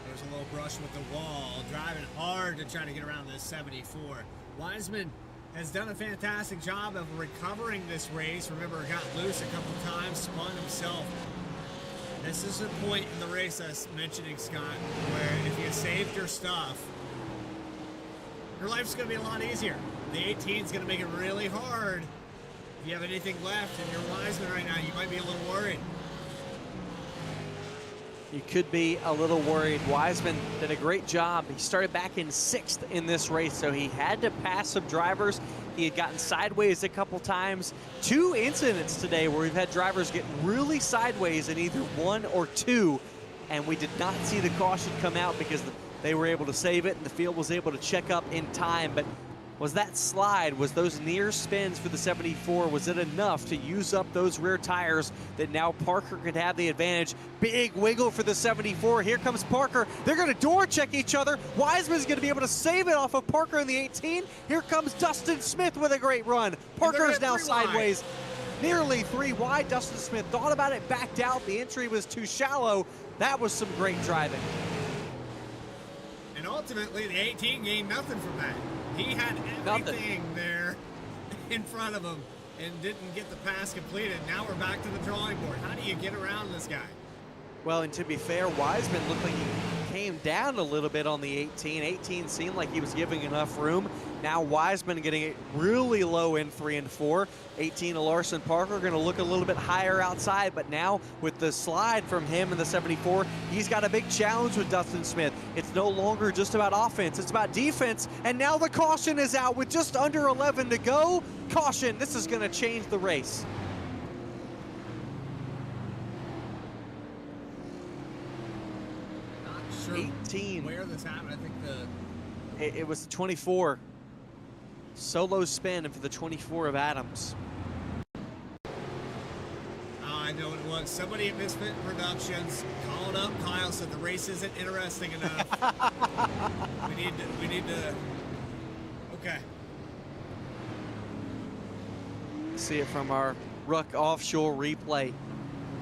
There's a little brush with the wall. Driving hard to try to get around this 74. Wiseman has done a fantastic job of recovering this race. Remember, got loose a couple times, spun himself. This is a point in the race I was mentioning, Scott, where if you saved your stuff, your life's going to be a lot easier. The 18 is going to make it really hard. If you have anything left and you're Wiseman right now, you might be a little worried. You could be a little worried. Wiseman did a great job. He started back in 6th in this race, so he had to pass some drivers. He had gotten sideways a couple times. 2 incidents today where we've had drivers get really sideways in either 1 or 2, and we did not see the caution come out because they were able to save it and the field was able to check up in time. But was that slide, was those near spins for the 74, was it enough to use up those rear tires that now Parker could have the advantage? Big wiggle for the 74. Here comes Parker. They're going to door check each other. Wiseman's going to be able to save it off of Parker in the 18. Here comes Dustin Smith with a great run. Parker is now sideways. Nearly 3 wide. Dustin Smith thought about it, backed out. The entry was too shallow. That was some great driving. And ultimately, the 18 gained nothing from that. He had everything there in front of him and didn't get the pass completed. Now we're back to the drawing board. How do you get around this guy? Well, and to be fair, Wiseman looked like he came down a little bit on the 18. 18 seemed like he was giving enough room. Now Wiseman getting it really low in 3 and 4. 18 to Larson Parker going to look a little bit higher outside, but now with the slide from him in the 74, he's got a big challenge with Dustin Smith. It's no longer just about offense, it's about defense, and now the caution is out with just under 11 to go. Caution, this is going to change the race. Not sure 18. where this happened. I think it was the 24. Solo spin for the 24 of Adams. I know it was. Somebody at Misfit Productions called up Kyle, said the race isn't interesting enough. we need to. Okay. See it from our RUK Offshore replay.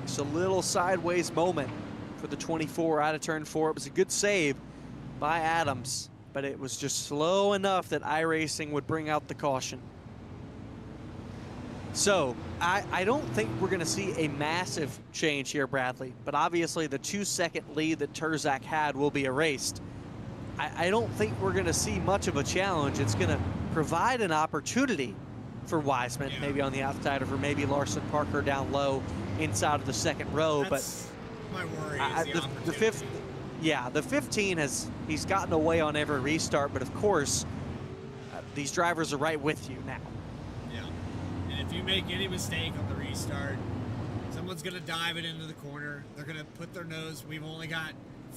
It's a little sideways moment for the 24 out of turn 4. It was a good save by Adams, but it was just slow enough that iRacing would bring out the caution. So I don't think we're going to see a massive change here, Bradley, but obviously the 2-second lead that Terzak had will be erased. I don't think we're going to see much of a challenge. It's going to provide an opportunity for Wiseman, maybe on the outside, or for maybe Larson Parker down low inside of the second row. That's my worry is the fifth. Yeah, the 15 he's gotten away on every restart, but of course, these drivers are right with you now. Yeah, and if you make any mistake on the restart, someone's gonna dive it into the corner. They're gonna put their nose. We've only got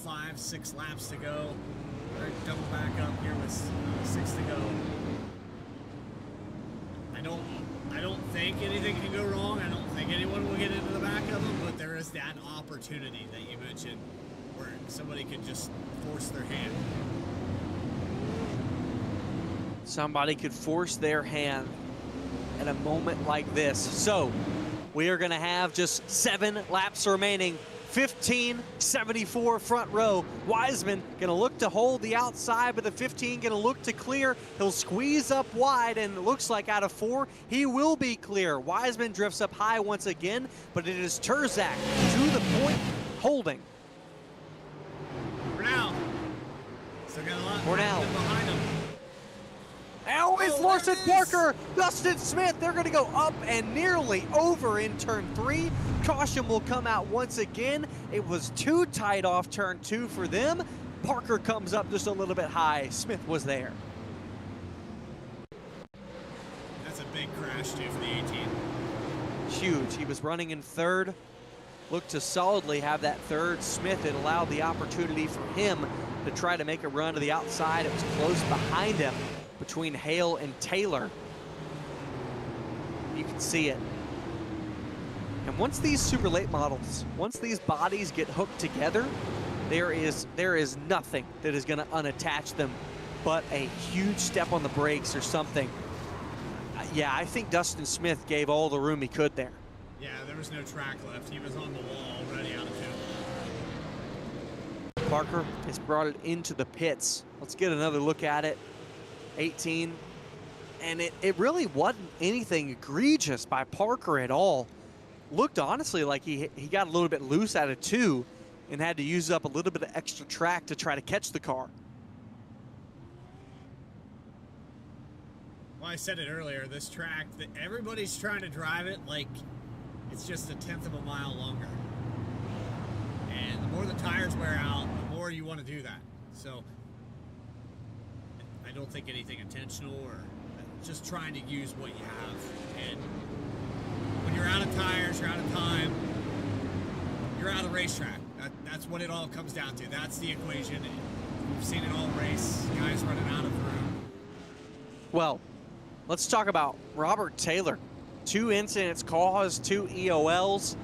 5-6 laps to go. They're double back up here with 6 to go. I don't think anything can go wrong. I don't think anyone will get into the back of them, but there is that opportunity that you mentioned where somebody could just force their hand. Somebody could force their hand at a moment like this. So we are going to have just 7 laps remaining 1574 front row. Wiseman gonna look to hold the outside, but the 15 gonna look to clear. He'll squeeze up wide, and it looks like out of 4, he will be clear. Wiseman drifts up high once again, but it is Turzak to the point, holding. For now. Still got a lot For now. behind him. Now it's Larson Parker, Dustin Smith. They're going to go up and nearly over in turn 3. Caution will come out once again. It was too tight off turn 2 for them. Parker comes up just a little bit high. Smith was there. That's a big crash too for the 18. Huge. He was running in 3rd. Looked to solidly have that 3rd. Smith had allowed the opportunity for him to try to make a run to the outside. It was close behind him between Hale and Taylor. You can see it. And once these super late models, once these bodies get hooked together, there is nothing that is going to unattach them but a huge step on the brakes or something. Yeah, I think Dustin Smith gave all the room he could there. Yeah, there was no track left. He was on the wall already out of tune. Parker has brought it into the pits. Let's get another look at it. 18, and it really wasn't anything egregious by Parker at all. Looked honestly like he got a little bit loose out of 2 and had to use up a little bit of extra track to try to catch the car. Well, I said it earlier, this track, that everybody's trying to drive it like it's just 1/10 of a mile longer. And the more the tires wear out, the more you want to do that. So I don't think anything intentional or just trying to use what you have. And when you're out of tires, you're out of time, you're out of the racetrack. That's what it all comes down to. That's the equation. We've seen it all race, guys running out of room. Well, let's talk about Robert Taylor. 2 incidents caused, 2 EOLs.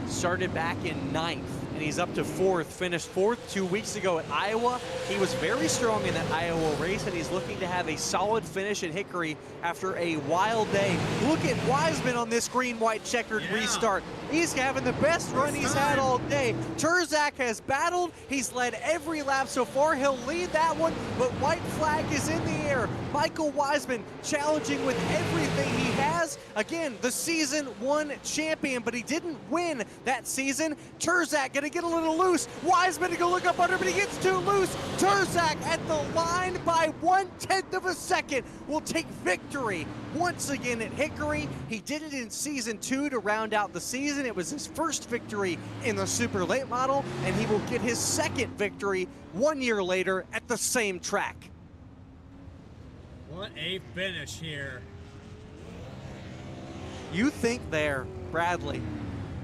Started back in 9th, and he's up to 4th, finished 4th 2 weeks ago at Iowa. He was very strong in that Iowa race, and he's looking to have a solid finish at Hickory after a wild day. Look at Wiseman on this green-white checkered restart. He's having the best run he's had all day. Turzak has battled. He's led every lap so far. He'll lead that one, but white flag is in the air. Michael Wiseman challenging with everything he has. Again, the season 1 champion, but he didn't win that season. Turzak gonna get a little loose. Wiseman to go look up under, but he gets too loose. Turzak at the line by 1/10 of a second will take victory once again at Hickory. He did it in season 2 to round out the season. It was his first victory in the super late model, and he will get his 2nd victory 1 year later at the same track. What a finish here. You think there, Bradley,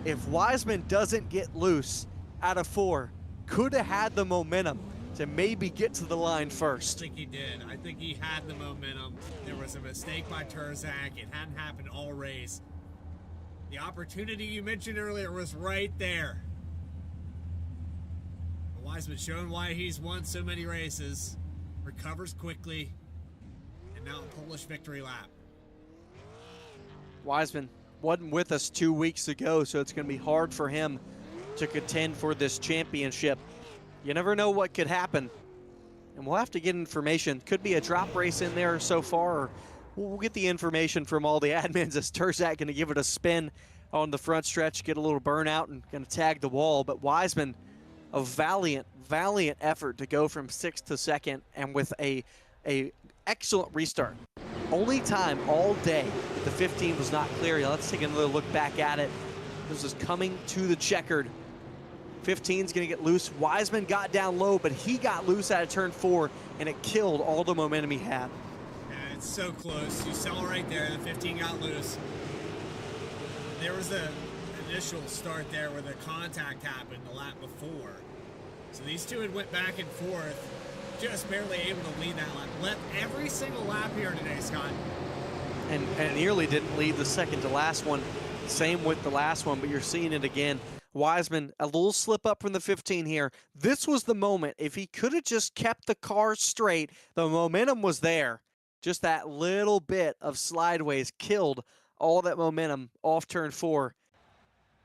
if Wiseman doesn't get loose out of 4, could have had the momentum to maybe get to the line first. I think he did. I think he had the momentum. There was a mistake by Turzak. It hadn't happened all race. The opportunity you mentioned earlier was right there. Wiseman showing why he's won so many races, recovers quickly, and now a Polish victory lap. Wiseman wasn't with us 2 weeks ago, so it's going to be hard for him to contend for this championship. You never know what could happen, and we'll have to get information. Could be a drop race in there so far, or we'll get the information from all the admins. As Turzak going to give it a spin on the front stretch, get a little burnout, and going to tag the wall. But Wiseman, a valiant effort to go from 6th to 2nd, and with a excellent restart. Only time all day the 15 was not clear. Let's take another look back at it. This is coming to the checkered. 15's gonna get loose. Wiseman got down low, but he got loose out of turn 4, and it killed all the momentum he had. Yeah, it's so close. You saw right there, the 15 got loose. There was an initial start there where the contact happened the lap before. So these two had went back and forth, just barely able to lead that lap. Led every single lap here today, Scott. And nearly didn't lead the second to last one. Same with the last one, but you're seeing it again. Wiseman, a little slip up from the 15 here. This was the moment. If he could have just kept the car straight, the momentum was there. Just that little bit of slideways killed all that momentum off turn 4.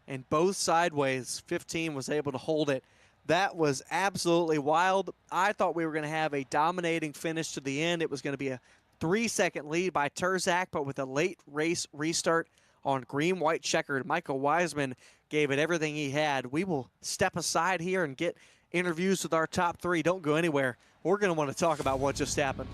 and both sideways. 15 was able to hold it. That was absolutely wild. I thought we were going to have a dominating finish to the end. It was going to be a 3-second lead by Terzak, but with a late race restart on green-white checkered, Michael Wiseman gave it everything he had. We will step aside here and get interviews with our top three. Don't go anywhere. We're going to want to talk about what just happened.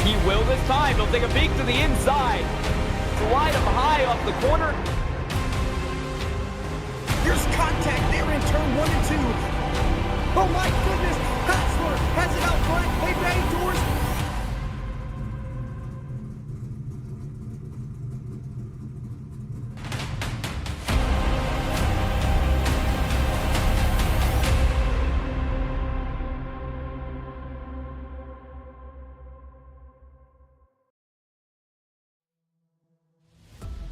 He will this time. He'll take a peek to the inside. Slide him high off the corner. There's contact there in turn 1 and 2. Oh my goodness! Hassler has it out front. Way bay doors.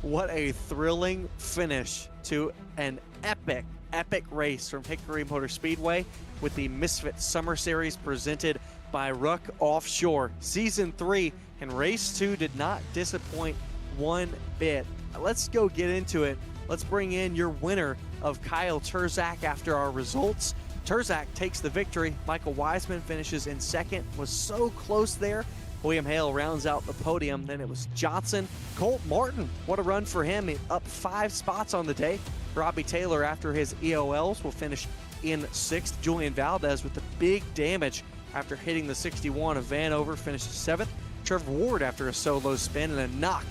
What a thrilling finish to an epic race from Hickory Motor Speedway with the Misfit Summer Series presented by RUK Offshore. Season 3 and Race 2 did not disappoint one bit. Let's go get into it. Let's bring in your winner of Kyle Terzak after our results. Terzak takes the victory. Michael Wiseman finishes in second, was so close there. William Hale rounds out the podium. Then it was Johnson. Colt Martin, what a run for him. Up 5 spots on the day. Robbie Taylor, after his EOLs, will finish in 6th. Julian Valdez with the big damage after hitting the 61 of Vanover, finishes 7th. Trevor Ward, after a solo spin and a knock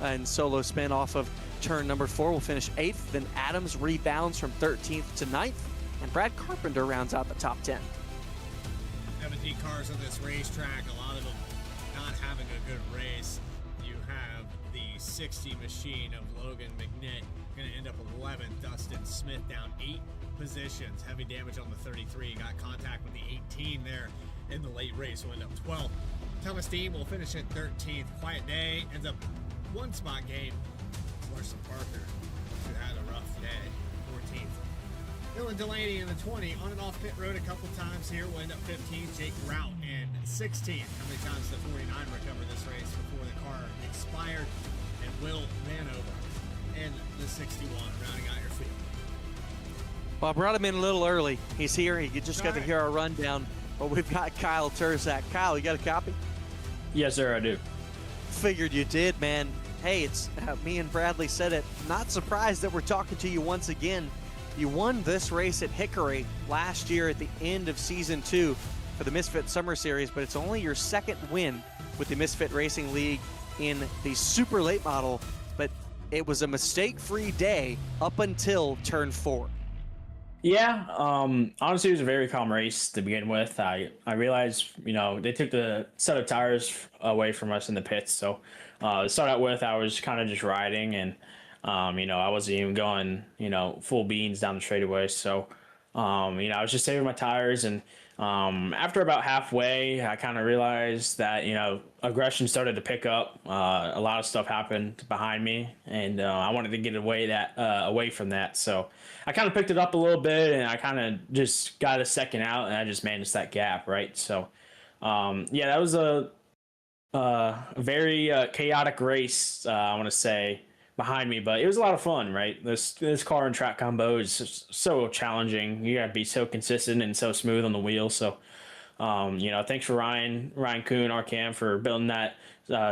and solo spin off of turn number 4, will finish 8th. Then Adams rebounds from 13th to 9th. And Brad Carpenter rounds out the top 10. 17 cars on this racetrack, a lot of them not having a good race. You have the 60 machine of Logan McNitt going to end up 11th. Dustin Smith down 8 positions. Heavy damage on the 33. Got contact with the 18 there in the late race. Will end up 12th. Thomas Dean will finish at 13th. Quiet Day ends up 1 spot gain. Larson Parker, who had a rough day, 14th. Dylan Delaney in the 20 on and off pit road a couple times here. Will end up 15th. Jake Rout in 16th. How many times did 49 recover this race before the car expired? And Will Vanover in the 61, rounding out your field. Well, I brought him in a little early. He's here. He just got to hear our rundown. But we've got Kyle Terzak. Kyle, you got a copy? Yes, sir, I do. Figured you did, man. Hey, it's me and Bradley said it. Not surprised that we're talking to you once again. You won this race at Hickory last year at the end of Season 2 for the Misfit Summer Series, but it's only your 2nd win with the Misfit Racing League in the super late model, but it was a mistake-free day up until turn 4. Yeah, honestly, it was a very calm race to begin with. I realized, they took the set of tires away from us in the pits. So, to start out with, I was kind of just riding and, I wasn't even going, full beans down the straightaway. So, I was just saving my tires. And after about halfway, I kind of realized that, aggression started to pick up. A lot of stuff happened behind me, and I wanted to get away from that. So, I kind of picked it up a little bit, and I kind of just got a second out, and I just managed that gap, right? So, yeah, that was a very chaotic race. I want to say behind me, but it was a lot of fun, right? This car and track combo is just so challenging. You gotta be so consistent and so smooth on the wheel. So, thanks for Ryan Kuhn, RCam, for building that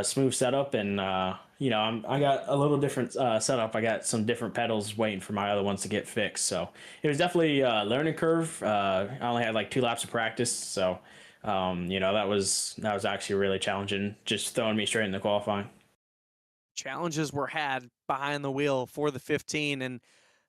smooth setup. And I got a little different setup. I got some different pedals waiting for my other ones to get fixed. So it was definitely a learning curve. I only had like 2 laps of practice, so that was actually really challenging. Just throwing me straight into qualifying. Challenges were had behind the wheel for the 15. And,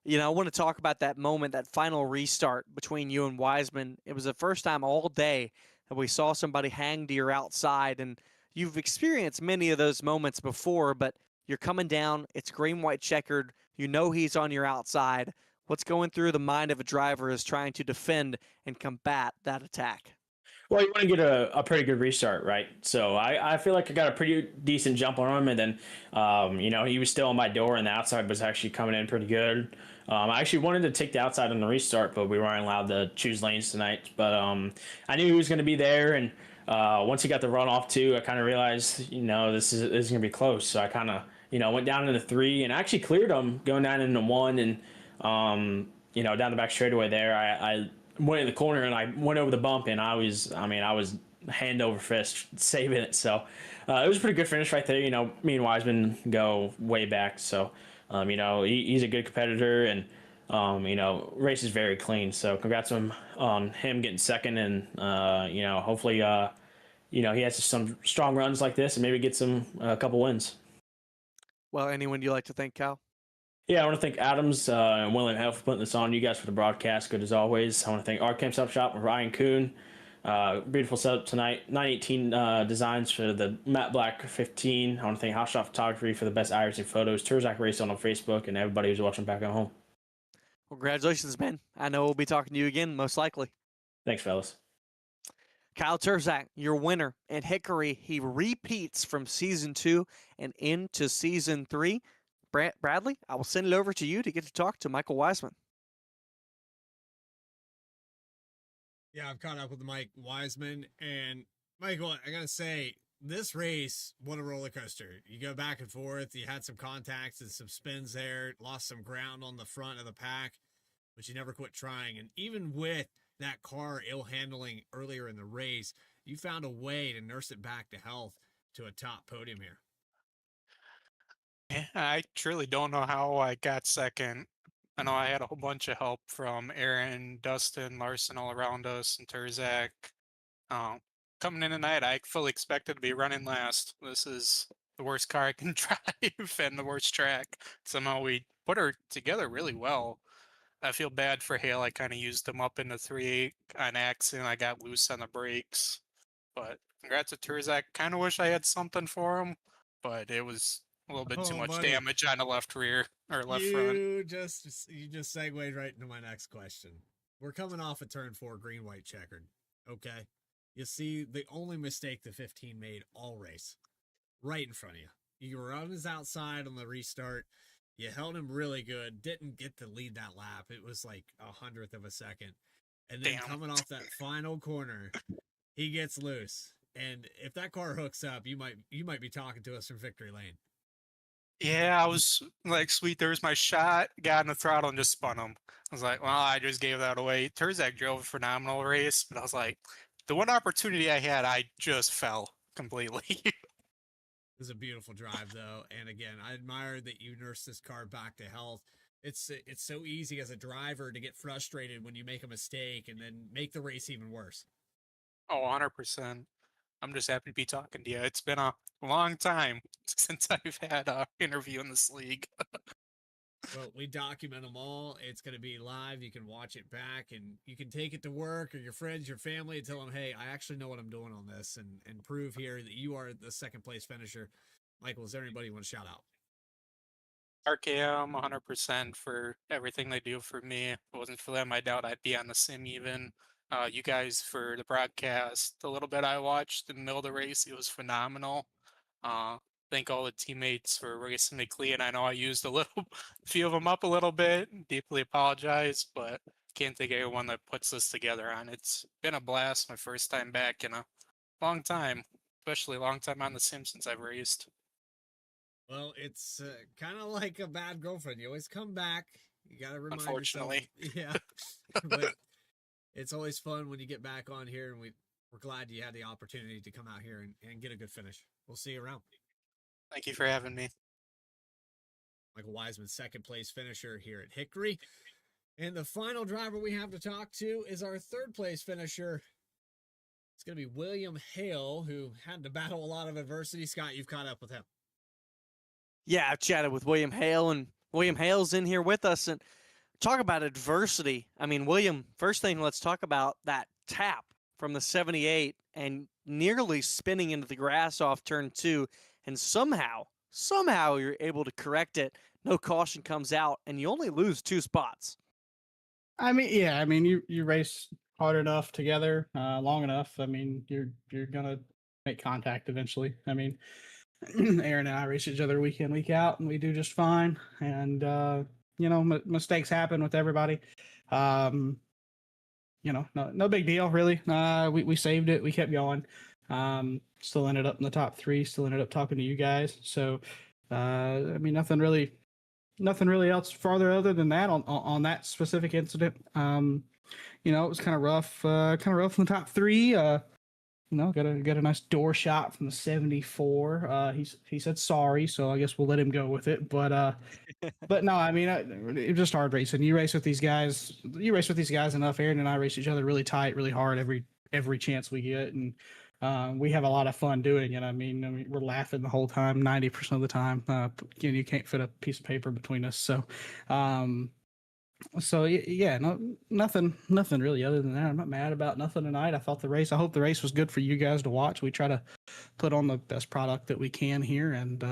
I want to talk about that moment, that final restart between you and Wiseman. It was the first time all day that we saw somebody hang to your outside. And you've experienced many of those moments before, but you're coming down. It's green, white, checkered. You know he's on your outside. What's going through the mind of a driver is trying to defend and combat that attack. Well, you want to get a pretty good restart, right? So I feel like I got a pretty decent jump on him, and then he was still on my door, and the outside was actually coming in pretty good. I actually wanted to take the outside on the restart, but we weren't allowed to choose lanes tonight. But I knew he was going to be there, and once he got the runoff too, I kind of realized this is going to be close. So I kind of went down into 3 and actually cleared him going down into 1, and down the back straightaway there. I went in the corner and I went over the bump, and I was hand over fist saving it. So it was a pretty good finish right there. Me and Wiseman go way back. So, he's a good competitor, and, race is very clean. So congrats on him getting second, and, hopefully, he has some strong runs like this and maybe get a couple wins. Well, anyone you like to thank, Cal? Yeah, I want to thank Adams and William Hale for putting this on. You guys for the broadcast, good as always. I want to thank RCam Setup Shop and Ryan Kuhn. Beautiful setup tonight. 918 designs for the matte black 15. I want to thank House Shot Photography for the best iRacing photos. Turzak Racing on Facebook, and everybody who's watching back at home. Well, congratulations, man. I know we'll be talking to you again, most likely. Thanks, fellas. Kyle Turzak, your winner at Hickory. He repeats from season 2 and into season 3. Bradley, I will send it over to you to get to talk to Michael Wiseman. Yeah, I've caught up with Mike Wiseman, and Michael, I gotta say, this race, what a roller coaster. You go back and forth, you had some contacts and some spins there, lost some ground on the front of the pack, but you never quit trying. And even with that car ill handling earlier in the race, you found a way to nurse it back to health to a top podium here. I truly don't know how I got second. I know I had a whole bunch of help from Aaron, Dustin, Larson all around us, and Turzak. Coming in tonight, I fully expected to be running last. This is the worst car I can drive and the worst track. Somehow we put her together really well. I feel bad for Hale. I kind of used him up into 3 on accident. I got loose on the brakes. But congrats to Turzak. Kind of wish I had something for him, but it was a little bit too much damage on the left rear or left front. You just segued right into my next question. We're coming off a turn 4 green white checkered. Okay. You see the only mistake the 15 made all race. Right in front of you. You were on his outside on the restart. You held him really good. Didn't get to lead that lap. It was like 100th of a second. And then coming off that final corner, he gets loose. And if that car hooks up, you might be talking to us from victory lane. Yeah, I was like, sweet, there's my shot. Got in the throttle and just spun him. I was like, well, I just gave that away. Turzak drove a phenomenal race, but I was like, the one opportunity I had, I just fell completely. It was a beautiful drive, though. And again, I admire that you nursed this car back to health. It's so easy as a driver to get frustrated when you make a mistake and then make the race even worse. Oh, 100%. I'm just happy to be talking to you. It's been a long time since I've had an interview in this league. Well, we document them all. It's going to be live. You can watch it back, and you can take it to work or your friends, your family, and tell them, hey, I actually know what I'm doing on this, and prove here that you are the second place finisher. Michael, is there anybody you want to shout out? RKM 100% for everything they do for me. If it wasn't for them, I doubt I'd be on the sim even. You guys for the broadcast. The little bit I watched in the middle of the race, it was phenomenal. Thank all the teammates for racing me clean. I know I used a little, few of them up a little bit. Deeply apologize, but can't thank everyone that puts this together on. It's been a blast. My first time back in a long time, especially a long time on the sim since I've raced. Well, it's kind of like a bad girlfriend. You always come back. You got to remind Unfortunately. yourself. Yeah. But it's always fun when you get back on here, and we're glad you had the opportunity to come out here and get a good finish. We'll see you around. Thank you for having me. Michael Wiseman, second place finisher here at Hickory. And the final driver we have to talk to is our third place finisher. It's going to be William Hale, who had to battle a lot of adversity. Scott, you've caught up with him. Yeah, I've chatted with William Hale, and William Hale's in here with us. And talk about adversity. I mean, William, first thing, let's talk about that tap from the 78 and nearly spinning into the grass off turn 2. And somehow you're able to correct it. No caution comes out, and you only lose 2 spots. I mean, yeah, I mean, you race hard enough together, long enough. I mean, you're gonna make contact eventually. I mean, Aaron and I race each other week in, week out, and we do just fine. And you know, mistakes happen with everybody. You know, no big deal, really. We saved it. We kept going. Still ended up in the top 3. Still ended up talking to you guys. So, I mean, nothing really else farther other than that on that specific incident. You know, it was kind of rough in the top 3. You know, got a nice door shot from the 74. He said sorry, so I guess we'll let him go with it. But no, I mean, it was just hard racing. You race with these guys enough. Aaron and I race each other really tight, really hard every chance we get, and we have a lot of fun doing it. I mean, we're laughing the whole time, 90% of the time. You can't fit a piece of paper between us. So, yeah, nothing really other than that. I'm not mad about nothing tonight. I hope the race was good for you guys to watch. We try to put on the best product that we can here, and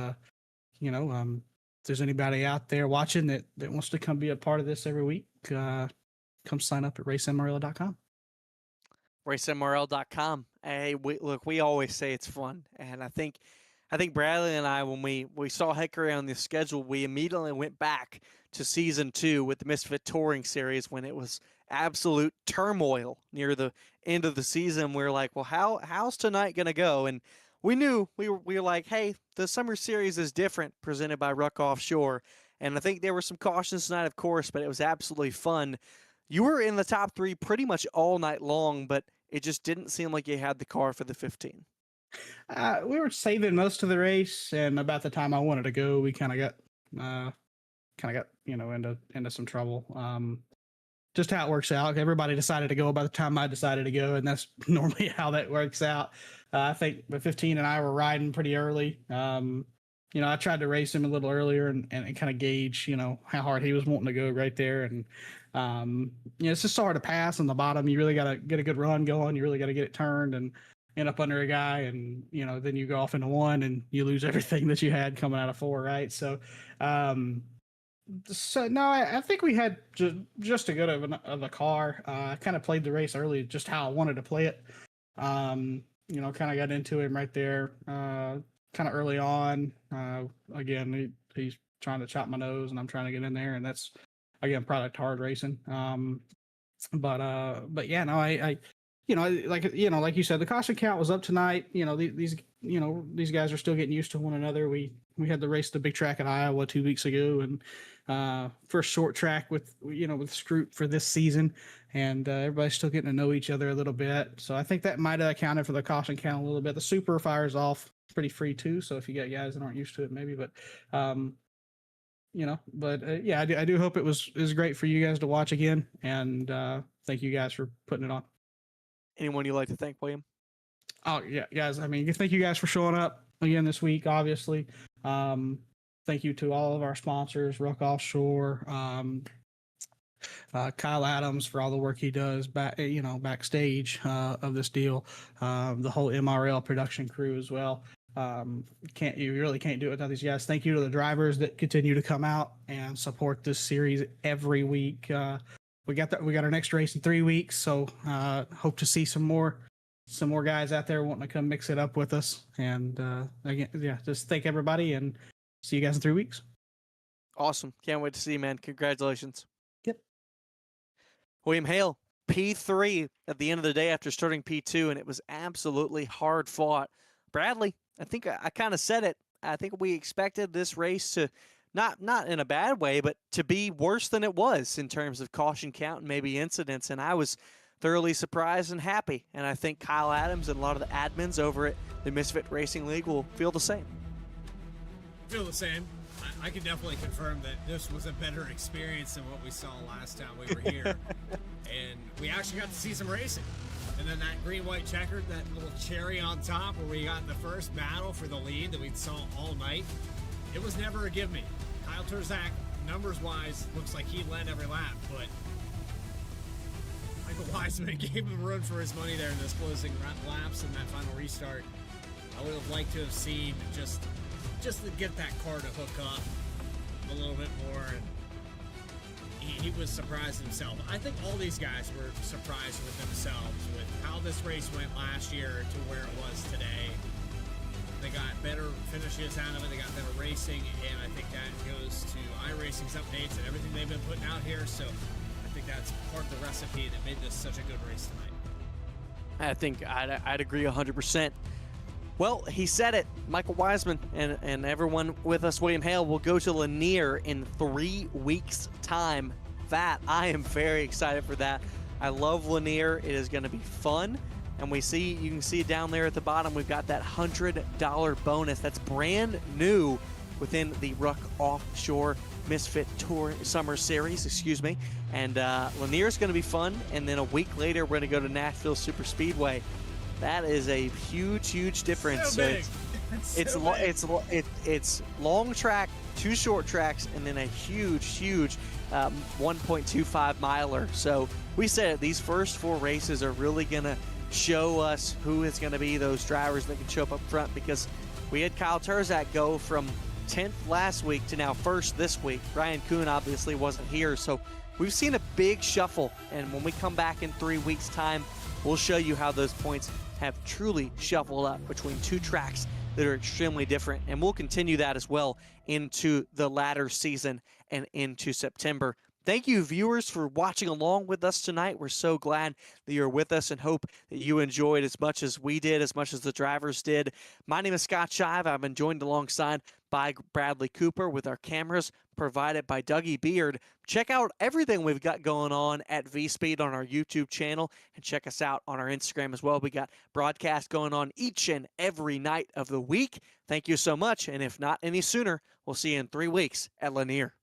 you know, if there's anybody out there watching that wants to come be a part of this every week, come sign up at racemrl.com. racemrl.com. Hey, we always say it's fun, and I think Bradley and I, when we saw Hickory on the schedule, we immediately went back to season 2 with the Misfit Touring Series when it was absolute turmoil near the end of the season. We were like, well, how's tonight gonna go? And we knew we were like, hey, the summer series is different, presented by RUK Offshore, and I think there were some cautions tonight, of course, but it was absolutely fun. You were in the top 3 pretty much all night long, but it just didn't seem like you had the car for the 15. We were saving most of the race, and about the time I wanted to go, we kind of got you know, into some trouble. Just how it works out. Everybody decided to go by the time I decided to go, and that's normally how that works out. I think the 15 and I were riding pretty early. You know, I tried to race him a little earlier and kind of gauge, you know, how hard he was wanting to go right there. And you know, it's just so hard to pass on the bottom. You really got to get a good run going. You really got to get it turned and end up under a guy, and you know, then you go off into 1 and you lose everything that you had coming out of 4, right? So no, I think we had just a good of a car. I kind of played the race early just how I wanted to play it. You know, kind of got into him right there kind of early on. Again, he's trying to chop my nose and I'm trying to get in there, and that's, again, product hard racing. But yeah, no, I you know, like you said, the caution count was up tonight. You know, these guys are still getting used to one another. We had the race, the big track at Iowa 2 weeks ago, and first short track with Scroot for this season, and everybody's still getting to know each other a little bit. So I think that might have accounted for the caution count a little bit. The super fires off pretty free too. So if you got guys that aren't used to it, maybe, but yeah, I do hope it was great for you guys to watch again, and thank you guys for putting it on. Anyone you'd like to thank, William? Oh yeah, guys. I mean, thank you guys for showing up again this week. Obviously, thank you to all of our sponsors, RUK Offshore, Kyle Adams for all the work he does backstage of this deal, the whole MRL production crew as well. You really can't do it without these guys. Thank you to the drivers that continue to come out and support this series every week. We got our next race in 3 weeks, so hope to see some more guys out there wanting to come mix it up with us. And again, just thank everybody and see you guys in 3 weeks. Awesome. Can't wait to see you, man. Congratulations. Yep. William Hale, P3 at the end of the day after starting P2, and it was absolutely hard fought. Bradley, I think I kind of said it. I think we expected this race to not in a bad way, but to be worse than it was in terms of caution count and maybe incidents. And I was thoroughly surprised and happy. And I think Kyle Adams and a lot of the admins over at the Misfit Racing League will feel the same. Feel the same. I can definitely confirm that this was a better experience than what we saw last time we were here. And we actually got to see some racing. And then that green-white checkered, that little cherry on top where we got the first battle for the lead that we saw all night, it was never a give me. Kyle Terzak, numbers-wise, looks like he led every lap, but Michael Wiseman gave him run for his money there in those closing laps and that final restart. I would have liked to have seen just to get that car to hook up a little bit more, and he was surprised himself. I think all these guys were surprised with themselves with how this race went last year to where it was today. They got better finishes out of it, they got better racing, and I think that goes to iRacing's updates and everything they've been putting out here, so I think that's part of the recipe that made this such a good race tonight. I think I'd agree 100%. Well, he said it. Michael Wiseman and everyone with us, William Hale, will go to Lanier in 3 weeks' time. I am very excited for that. I love Lanier. It is going to be fun. And you can see down there at the bottom, we've got that $100 bonus. That's brand new within the RUK Offshore Misfit Tour Summer Series, And Lanier is going to be fun. And then a week later, we're going to go to Nashville Super Speedway. That is a huge difference. So big. It's long track, 2 short tracks, and then a huge 1.25 miler. So we said these first 4 races are really gonna show us who is gonna be those drivers that can show up front, because we had Kyle Terzak go from 10th last week to now 1st this week. Ryan Kuhn obviously wasn't here, so we've seen a big shuffle. And when we come back in 3 weeks' time, we'll show you how those points have truly shuffled up between 2 tracks that are extremely different. And we'll continue that as well into the latter season and into September. Thank you, viewers, for watching along with us tonight. We're so glad that you're with us and hope that you enjoyed as much as we did, as much as the drivers did. My name is Scott Shive. I've been joined alongside by Bradley Cooper with our cameras provided by Dougie Beard. Check out everything we've got going on at V-Speed on our YouTube channel, and check us out on our Instagram as well. We got broadcasts going on each and every night of the week. Thank you so much, and if not any sooner, we'll see you in 3 weeks at Lanier.